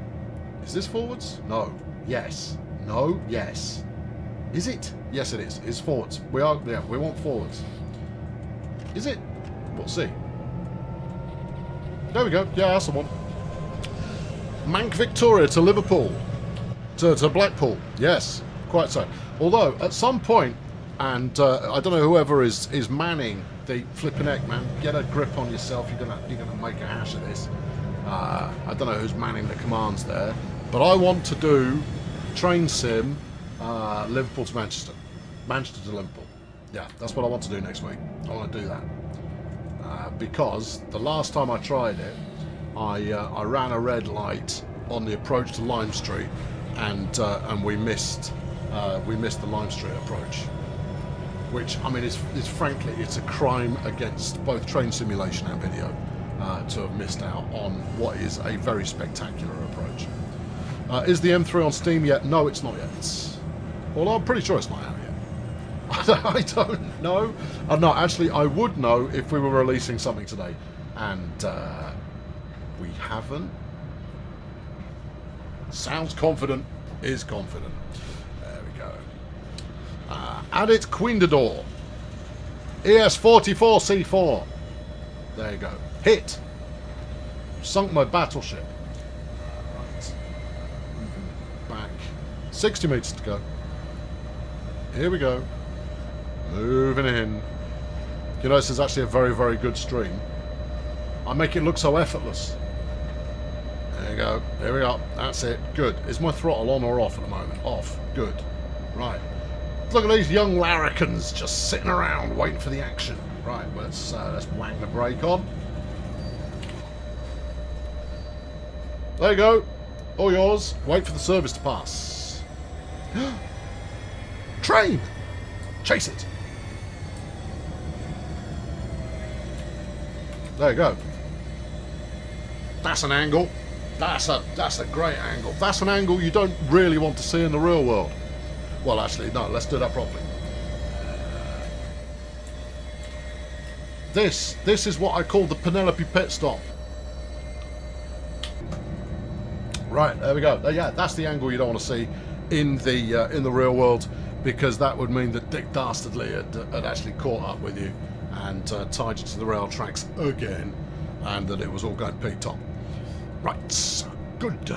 Is this forwards? No. Yes. No. Yes. Is it? Yes, it is. It's forwards. We want forwards. Is it? We'll see. There we go. Yeah, that's the one. Mank Victoria to Liverpool. To Blackpool. Yes. Quite so. Although, at some point, and I don't know whoever is manning the flipping heck, man, get a grip on yourself. You're gonna make a hash of this. I don't know who's manning the commands there, but I want to do train sim Liverpool to Manchester, Manchester to Liverpool. Yeah, that's what I want to do next week. I want to do that because the last time I tried it, I ran a red light on the approach to Lime Street, and we missed the Lime Street approach, which, I mean, is frankly, it's a crime against both train simulation and video to have missed out on what is a very spectacular approach. Is the M3 on Steam yet? No, it's not yet. Although I'm pretty sure it's not out yet. I don't know. No, actually, I would know if we were releasing something today. And we haven't. Sounds confident, is confident. There we go. Add it Quindador. ES-44C4. There you go. Hit. Sunk my battleship. Right. Moving back. 60 metres to go. Here we go. Moving in. You know, this is actually a very, very good stream. I make it look so effortless. There you go. Here we go. That's it. Good. Is my throttle on or off at the moment? Off. Good. Right. Look at these young larrikins just sitting around waiting for the action. Right. Let's wang the brake on. There you go. All yours. Wait for the service to pass. Train! Chase it. There you go. That's an angle. That's a great angle. That's an angle you don't really want to see in the real world. Well, actually, no. Let's do that properly. This is what I call the Penelope pit stop. Right, there we go. Yeah, that's the angle you don't want to see in the real world, because that would mean that Dick Dastardly had actually caught up with you and tied you to the rail tracks again, and that it was all going peak-top. Right, good.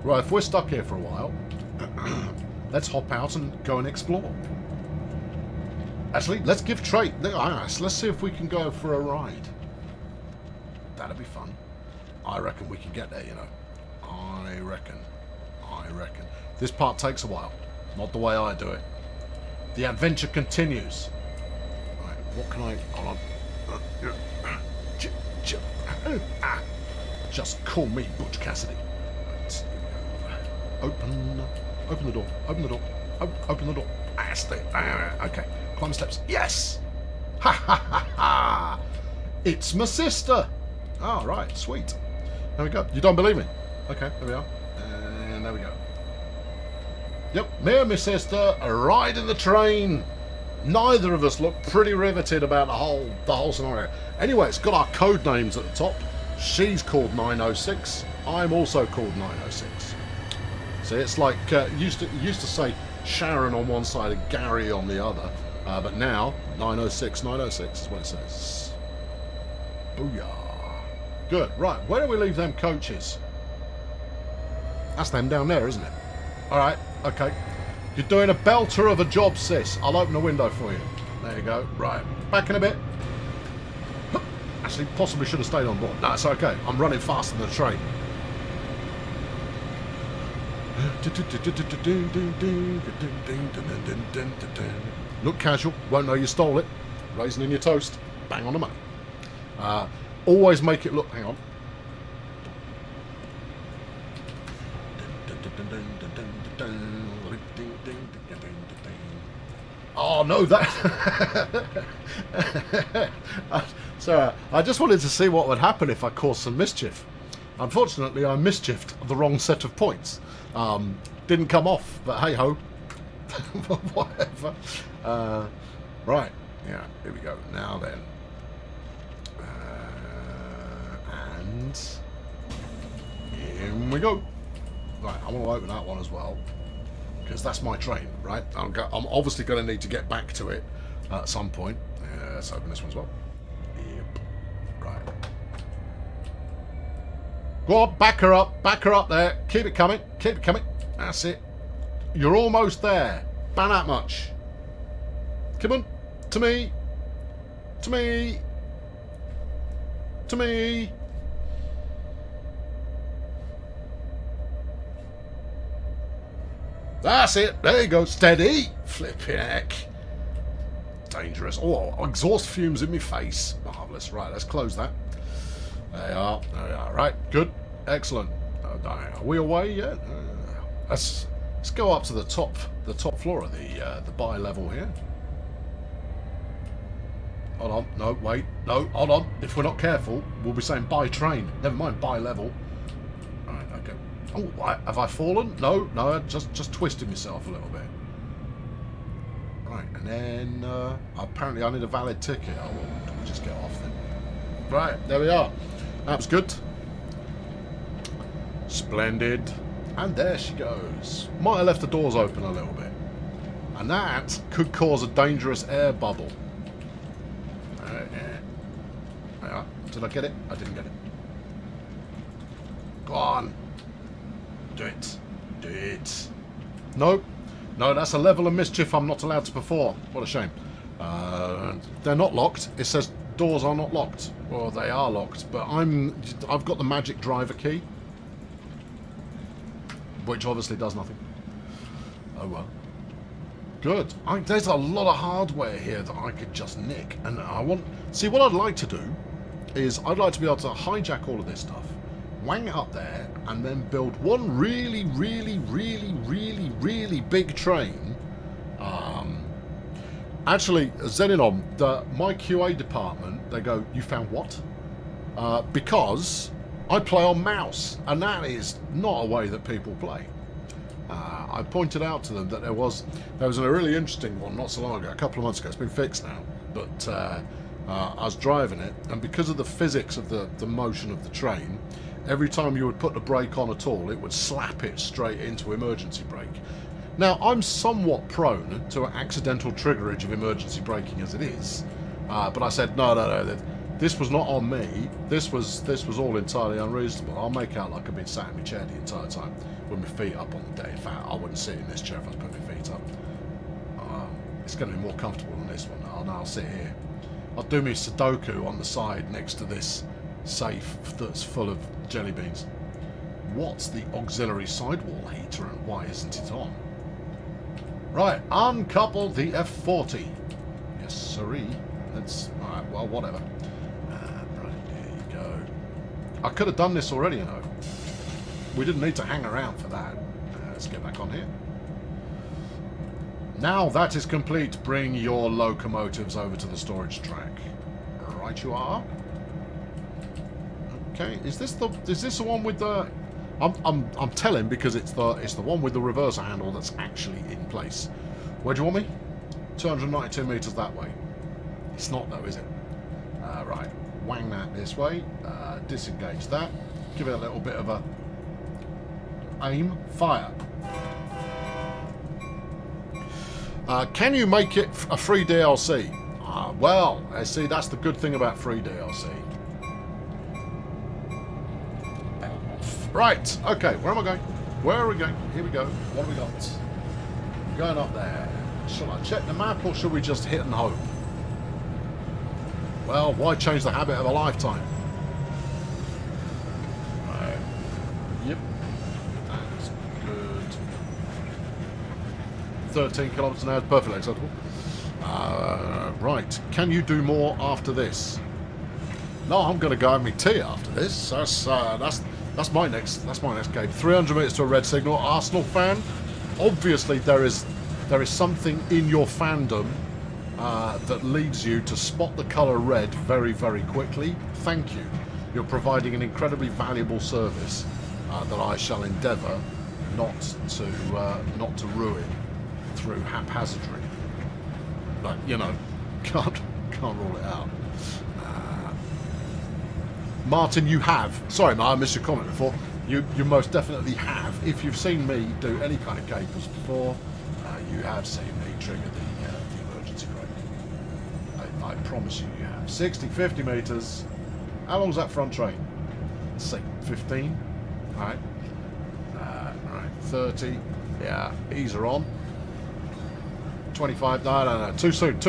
Right, if we're stuck here for a while, let's hop out and go and explore. Actually, let's give Trey... Let's see if we can go for a ride. That'd be fun. I reckon we can get there, you know. I reckon. This part takes a while. Not the way I do it. The adventure continues. Right, what can I... Hold on. Just call me Butch Cassidy. Right, open the door. Open the door. Open the door. Stay. Okay. Climb the steps. Yes! Ha ha ha ha! It's my sister! Oh, right. Sweet. There we go. You don't believe me? Okay, there we are. And there we go. Yep, me and my sister are riding the train. Neither of us look pretty riveted about the whole scenario. Anyway, it's got our code names at the top. She's called 906. I'm also called 906. See, it's like used to say Sharon on one side and Gary on the other, but now 906 is what it says. Booyah! Good. Right, where do we leave them coaches? That's them down there, isn't it? All right. Okay. You're doing a belter of a job, sis. I'll open the window for you. There you go. Right. Back in a bit. Actually, possibly should have stayed on board. No, it's okay. I'm running faster than the train. Look casual. Won't know you stole it. Raisin in your toast. Bang on the money. Always make it look... Hang on. Oh no, that... So I just wanted to see what would happen if I caused some mischief. Unfortunately, I mischiefed the wrong set of points. Didn't come off, but hey ho. Whatever. Right. Yeah, here we go. Now then. And here we go. Right, I want to open that one as well, because that's my train, right? I'm obviously going to need to get back to it at some point. Let's open this one as well. Yep. Right. Go on, back her up there. Keep it coming, That's it. You're almost there. Ban that much. Come on, to me. That's it. There you go. Steady. Flipping heck. Dangerous. Oh, exhaust fumes in my face. Marvellous. Right, let's close that. There you are. Right, good. Excellent. Are we away yet? Let's go up to the top floor of the buy level here. Hold on. No, wait. No, hold on. If we're not careful, we'll be saying buy train. Never mind, buy level. Right, okay. Oh, have I fallen? No, no, I just twisted myself a little bit. Right, and then apparently I need a valid ticket. Oh, well, we'll just get off then. Right, there we are. That was good. Splendid. And there she goes. Might have left the doors open a little bit. And that could cause a dangerous air bubble. Did I get it? I didn't get it. Go on. Do it. Do it. No. No, that's a level of mischief I'm not allowed to perform. What a shame. They're not locked. It says doors are not locked. Well, they are locked. But I've got the magic driver key. Which obviously does nothing. Oh well. Good. There's a lot of hardware here that I could just nick. And I want... See, what I'd like to do is I'd like to be able to hijack all of this stuff, wang it up there, and then build one really, really, really, really, really big train. Actually, Xenon, my QA department, they go, you found what? Because I play on mouse, and that is not a way that people play. I pointed out to them that there was a really interesting one not so long ago, a couple of months ago. It's been fixed now, but I was driving it, and because of the physics of the motion of the train, every time you would put the brake on at all, it would slap it straight into emergency brake. Now, I'm somewhat prone to accidental triggerage of emergency braking as it is, but I said, no, this was not on me. This was all entirely unreasonable. I'll make out like I've been sat in my chair the entire time with my feet up on the day. In fact, I wouldn't sit in this chair if I was putting my feet up. It's going to be more comfortable than this one. I'll sit here. I'll do my Sudoku on the side next to this safe that's full of jelly beans. What's the auxiliary sidewall heater and why isn't it on? Right, uncouple the F40. Yes, sirree. That's... Alright, well, whatever. Right, there you go. I could have done this already, you know. We didn't need to hang around for that. Let's get back on here. Now that is complete, bring your locomotives over to the storage track. Right you are. Okay, is this the one with the... I'm telling because it's the one with the reverser handle that's actually in place. Where do you want me? 292 meters that way. It's not though, is it? Right, wang that this way. Disengage that. Give it a little bit of a aim. Fire. Can you make it a free DLC? Well, see, that's the good thing about free DLC. Right, okay, where am I going? Where are we going? Here we go. What have we got? Going up there. Shall I check the map or should we just hit and hope? Well, why change the habit of a lifetime? Right. Yep. That's good. 13 kilometers an hour is perfectly acceptable. Right. Can you do more after this? No, I'm going to go have me tea after this. That's my next game. 300 meters to a red signal. Arsenal fan. Obviously, there is something in your fandom that leads you to spot the colour red very, very quickly. Thank you. You're providing an incredibly valuable service that I shall endeavour not to ruin through haphazardry. But you know, can't rule it out. Martin, you have. Sorry, Martin, I missed your comment before. You most definitely have. If you've seen me do any kind of cables before, you have seen me trigger the emergency brake. I promise you have. 60, 50 metres. How long's that front train? Let's say 15. All right. All right. 30. Yeah. Ease her on. 25. No. Too soon.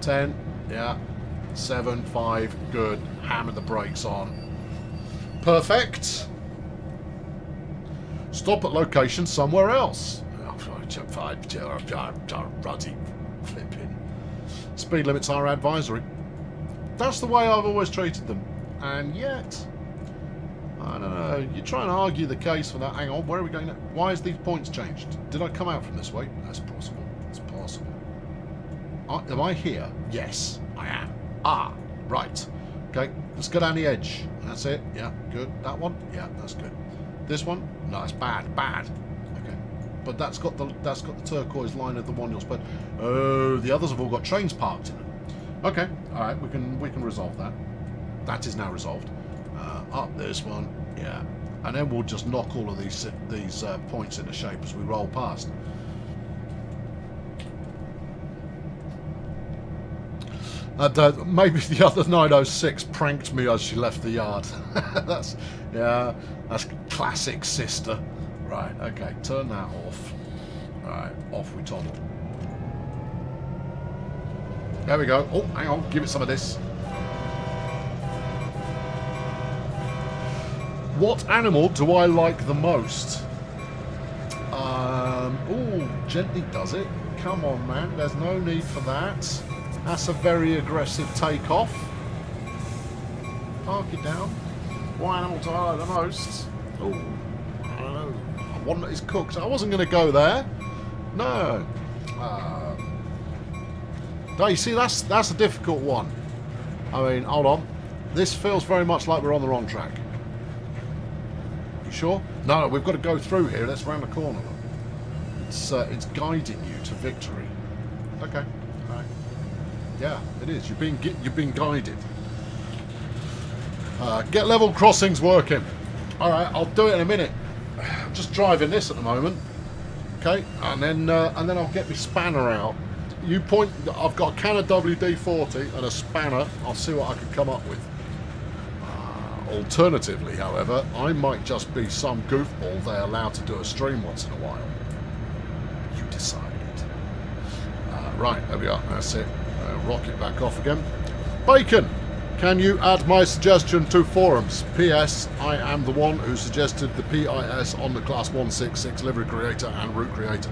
10. Yeah. 7, 5, good. Hammer the brakes on. Perfect. Stop at location somewhere else. Ruddy flipping. Speed limits are advisory. That's the way I've always treated them. And yet, I don't know, you try and argue the case for that. Hang on, where are we going now? Why has these points changed? Did I come out from this way? That's possible. It's possible. Am I here? Yes, I am. Ah, right. Okay, Let's go down the edge. That's it. Yeah, good. That one? Yeah, that's good. This one? No, it's bad. Bad. Okay. But that's got the turquoise line of the one you're supposed. Oh, the others have all got trains parked in them. Okay. All right. We can resolve that. That is now resolved. Up this one. Yeah. And then we'll just knock all of these points into shape as we roll past. And maybe the other 906 pranked me as she left the yard. That's classic sister. Right, okay, turn that off. Alright, off we toddle. There we go. Oh, hang on, give it some of this. What animal do I like the most? Oh, gently does it. Come on, man, there's no need for that. That's a very aggressive takeoff. Park it down. What animal do I like the most? Oh, I don't know. One that is cooked. I wasn't going to go there. No. No, you see, that's a difficult one. I mean, hold on. This feels very much like we're on the wrong track. You sure? No, we've got to go through here. Let's round the corner. It's guiding you to victory. Okay. All right. Yeah, it is. You've been guided. Get level crossings working. All right, I'll do it in a minute. I'm just driving this at the moment. Okay, and then I'll get my spanner out. You point. I've got a can of WD-40 and a spanner. I'll see what I can come up with. Alternatively, however, I might just be some goofball they're allowed to do a stream once in a while. You decide. Right, there we are. That's it. Rocket back off again. Bacon, can you add my suggestion to forums? P.S. I am the one who suggested the PIS on the Class 166 livery creator and route creator.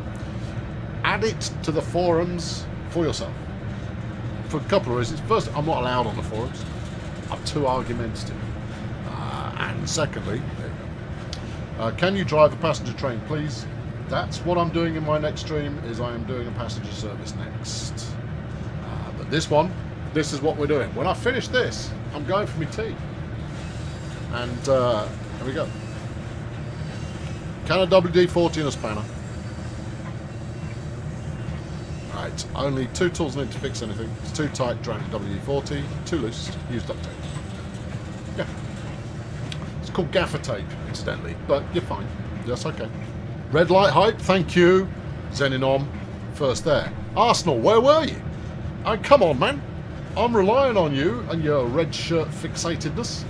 Add it to the forums for yourself. For a couple of reasons. First, I'm not allowed on the forums. I'm too argumentative. And secondly, can you drive a passenger train, please? That's what I'm doing in my next stream, is I am doing a passenger service next. But this is what we're doing. When I finish this, I'm going for my tea. And here we go. Can of WD-40 and a spanner. Right, only 2 tools need to fix anything. It's too tight, drain WD-40. Too loose, use duct tape. Yeah. It's called gaffer tape, incidentally, but you're fine. That's okay. Red light hype, thank you. Xenon, first there. Arsenal, where were you? Oh, come on, man. I'm relying on you and your red shirt fixatedness.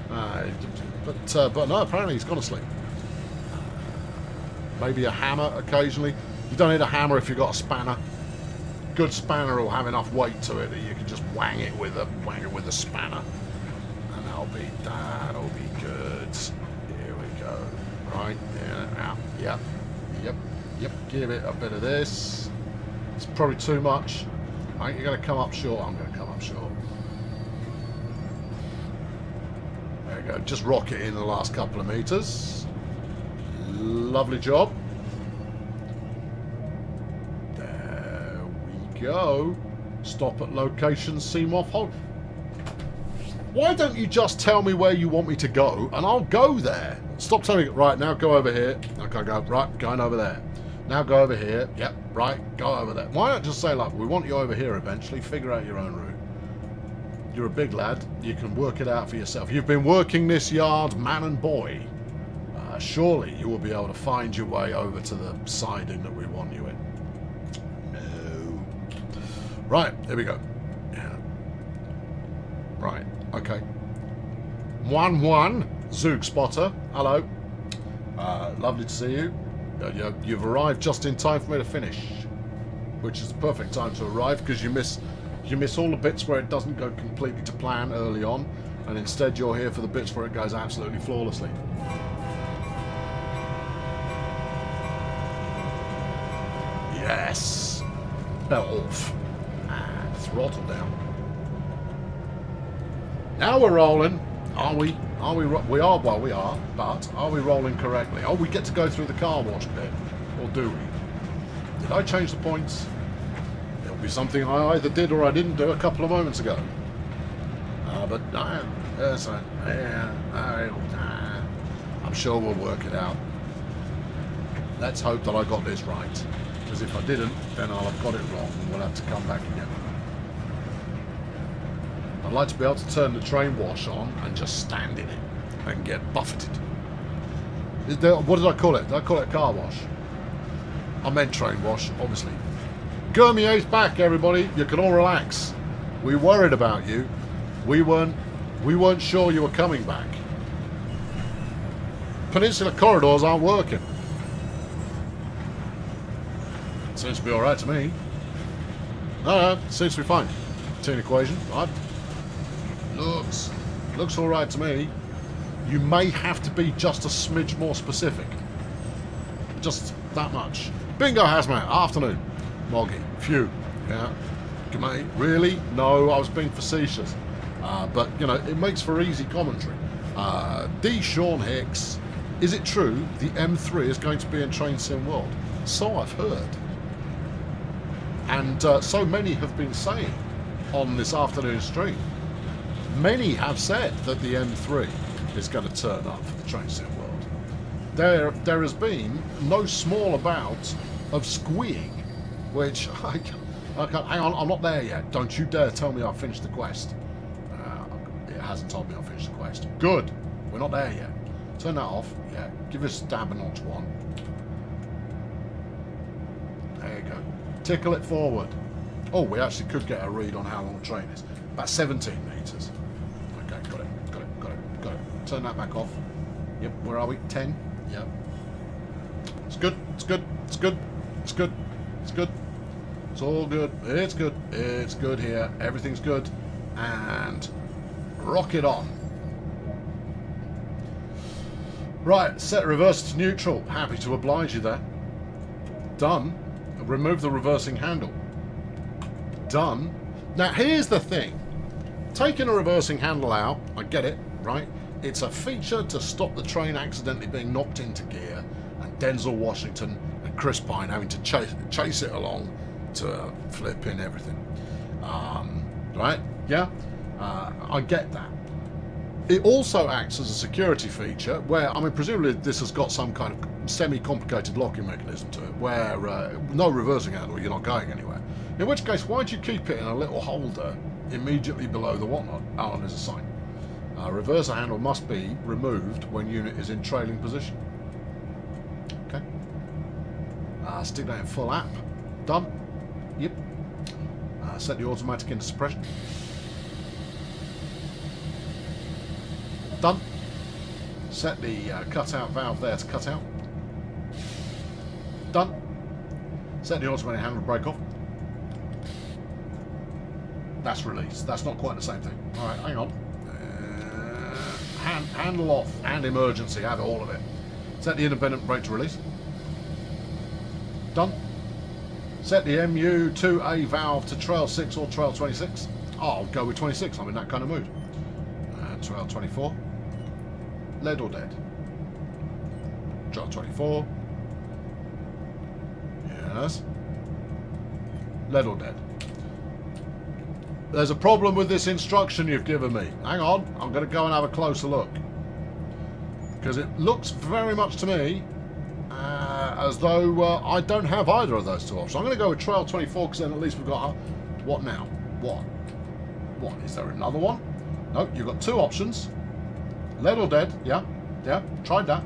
But no, apparently he's gone to sleep. Maybe a hammer occasionally. You don't need a hammer if you've got a spanner. Good spanner will have enough weight to it that you can just wang it with a spanner. And that'll be good. Here we go. Right, yeah, yep. Give it a bit of this. It's probably too much. I think you're going to come up short. I'm going to come up short. There you go. Just rock it in the last couple of meters. Lovely job. There we go. Stop at location, seam off hold. Why don't you just tell me where you want me to go and I'll go there? Stop telling me, right, now go over here. Okay, go, right, going over there. Now go over here. Yep, right, go over there. Why not just say, like, we want you over here eventually. Figure out your own route. You're a big lad. You can work it out for yourself. You've been working this yard, man and boy. Surely you will be able to find your way over to the siding that we want you in. No. Right, here we go. Yeah. Right, okay. 1-1, Zoog Spotter. Hello. Lovely to see you. You've arrived just in time for me to finish, which is the perfect time to arrive because you miss all the bits where it doesn't go completely to plan early on, and instead you're here for the bits where it goes absolutely flawlessly. Yes. Belt off. And throttle down. Now we're rolling. Are we? We are, well, we are, but are we rolling correctly? Oh, we get to go through the car wash bit. Or do we? Did I change the points? It'll be something I either did or I didn't do a couple of moments ago. But I'm sure we'll work it out. Let's hope that I got this right. Because if I didn't, then I'll have got it wrong and we'll have to come back again. I'd like to be able to turn the train wash on and just stand in it and get buffeted. What did I call it? Did I call it a car wash? I meant train wash, obviously. Gurmier's back, everybody. You can all relax. We worried about you. We weren't sure you were coming back. Peninsula corridors aren't working. Seems to be alright to me. No, seems to be fine. Tin equation, right? Looks alright to me. You may have to be just a smidge more specific. Just that much. Bingo Hazmat, afternoon. Moggy, phew. Yeah. Mate, really? No, I was being facetious. But, you know, it makes for easy commentary. D. Sean Hicks. Is it true the M3 is going to be in Train Sim World? So I've heard. And so many have been saying on this afternoon stream. Many have said that the M3 is going to turn up for the Train Sim World. There has been no small amount of squeeing, which I can't, hang on, I'm not there yet. Don't you dare tell me I've finished the quest. It hasn't told me I've finished the quest. Good. We're not there yet. Turn that off. Yeah. Give us a stab a notch one. There you go. Tickle it forward. Oh, we actually could get a read on how long the train is. About 17 metres. Okay, got it. Turn that back off. Yep, where are we? 10? Yep. It's good. It's all good. It's good. It's good here. Everything's good. And rocket on. Right, set reverse to neutral. Happy to oblige you there. Done. Remove the reversing handle. Done. Now, here's the thing. Taking a reversing handle out, I get it, right? It's a feature to stop the train accidentally being knocked into gear and Denzel Washington and Chris Pine having to chase it along to flip in everything. Right? Yeah? I get that. It also acts as a security feature where, I mean, presumably this has got some kind of semi-complicated locking mechanism to it where no reversing handle, you're not going anywhere. In which case, why do you keep it in a little holder immediately below the whatnot? Oh, there's a sign. Reverser handle must be removed when unit is in trailing position. Okay. Stick that in full app. Done. Yep. Set the automatic into suppression. Done. Set the cutout valve there to cut out. Done. Set the automatic handle brake off. That's release. That's not quite the same thing. Alright, hang on. Handle off and emergency. Have all of it. Set the independent brake to release. Done. Set the MU2A valve to trail 6 or trail 26. Oh, I'll go with 26. I'm in that kind of mood. Trail 24. Lead or dead? Trail 24. Yes. Lead or dead? There's a problem with this instruction you've given me. Hang on, I'm going to go and have a closer look. Because it looks very much to me as though I don't have either of those two options. I'm going to go with Trail 24 because then at least we've got... What now? What? Is there another one? No, you've got two options. Lead or dead? Yeah, tried that.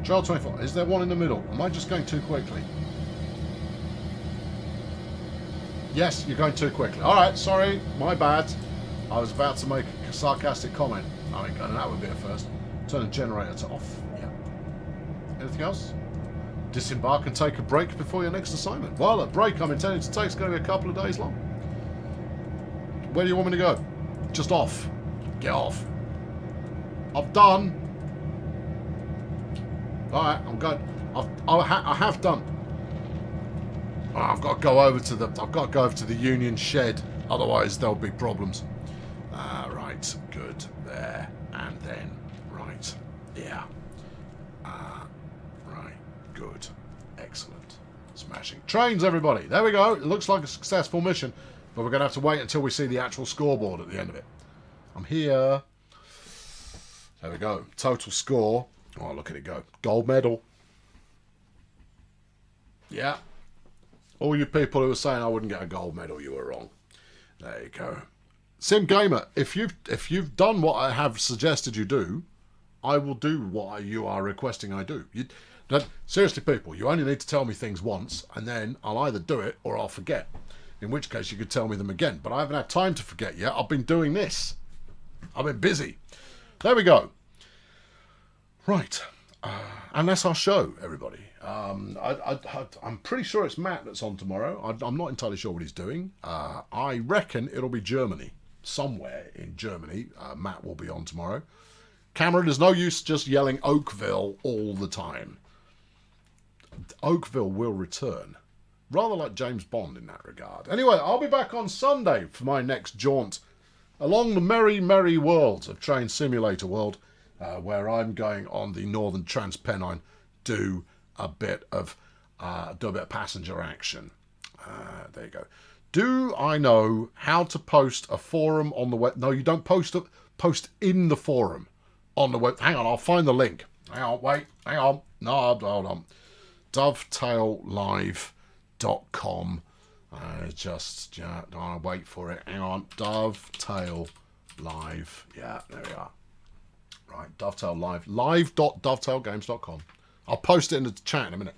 Trail 24. Is there one in the middle? Am I just going too quickly? Yes, you're going too quickly. Alright, sorry, my bad. I was about to make a sarcastic comment. I mean, that would be a first. Turn the generator to off. Yeah. Anything else? Disembark and take a break before your next assignment. Well, a break I'm intending to take is going to be a couple of days long. Where do you want me to go? Just off. Get off. I've done. Alright, I'm going. I have done. Oh, I've got to go over to the Union shed, otherwise there'll be problems. Right, good, there, and then, right, yeah. Right, good, excellent. Smashing. Trains, everybody, there we go. It looks like a successful mission, but we're going to have to wait until we see the actual scoreboard at the end of it. I'm here. There we go. Total score. Oh, look at it go. Gold medal. Yeah. All you people who were saying I wouldn't get a gold medal, you were wrong. There you go. Sim Gamer, if you've done what I have suggested you do, I will do what you are requesting I do. Seriously, people, you only need to tell me things once, and then I'll either do it or I'll forget. In which case, you could tell me them again. But I haven't had time to forget yet. I've been doing this. I've been busy. There we go. Right. And that's our show, everybody. I'm pretty sure it's Matt that's on tomorrow. I'm not entirely sure what he's doing. I reckon it'll be Germany. Somewhere in Germany, Matt will be on tomorrow. Cameron, there's no use just yelling Oakville all the time. Oakville will return. Rather like James Bond in that regard. Anyway, I'll be back on Sunday for my next jaunt along the merry, merry world of Train Simulator World, where I'm going on the Northern Transpennine, do a bit of passenger action. There you go. Do I know how to post a forum on the web? No, you don't post in the forum on the web. Hang on, I'll find the link. Hang on, wait, hang on. No, hold on. DovetailLive.com. I'll wait for it. Hang on. Dovetail Live. Yeah, there we are. Right, Dovetail Live. Live.dovetailgames.com. I'll post it in the chat in a minute.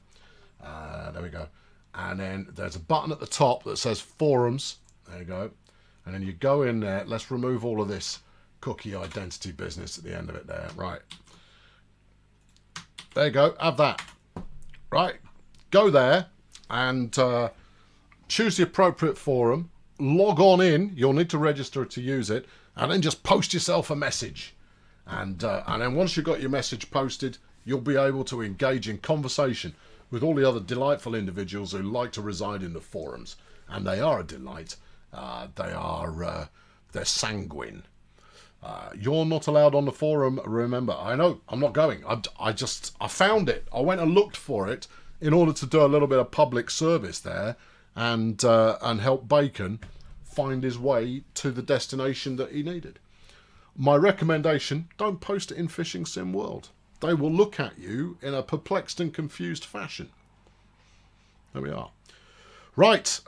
There we go. And then there's a button at the top that says forums. There you go. And then you go in there. Let's remove all of this cookie identity business at the end of it there. Right. There you go. Have that. Right. Go there and choose the appropriate forum. Log on in. You'll need to register to use it. And then just post yourself a message. And then once you've got your message posted, you'll be able to engage in conversation with all the other delightful individuals who like to reside in the forums. And they are a delight. They're sanguine. You're not allowed on the forum, remember. I know, I'm not going. I found it. I went and looked for it in order to do a little bit of public service there and help Bacon find his way to the destination that he needed. My recommendation, don't post it in Fishing Sim World. They will look at you in a perplexed and confused fashion. There we are. Right.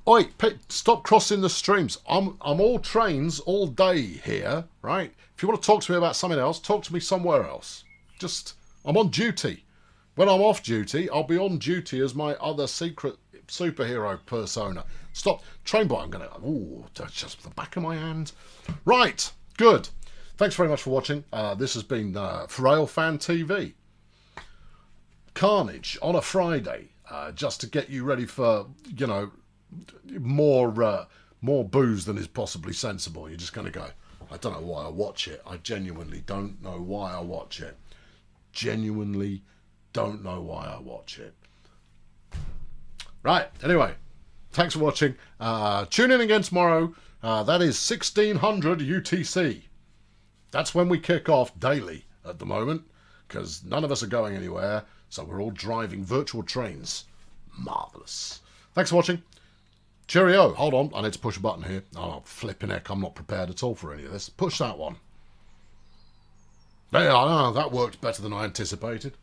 Oi, stop crossing the streams. I'm all trains all day here, right? If you want to talk to me about something else, talk to me somewhere else. I'm on duty. When I'm off duty, I'll be on duty as my other secret superhero persona. Stop. Trainbot, I'm going to... Ooh, that's just the back of my hand. Right. Good. Thanks very much for watching. This has been Frail Fan TV. Carnage on a Friday, just to get you ready for, more booze than is possibly sensible. You're just going to go, I don't know why I watch it. I genuinely don't know why I watch it. Genuinely don't know why I watch it. Right, anyway, thanks for watching. Tune in again tomorrow. That is 1600 UTC. That's when we kick off daily at the moment, because none of us are going anywhere, so we're all driving virtual trains. Marvellous. Thanks for watching. Cheerio. Hold on, I need to push a button here. Oh, flipping heck, I'm not prepared at all for any of this. Push that one. There, that worked better than I anticipated.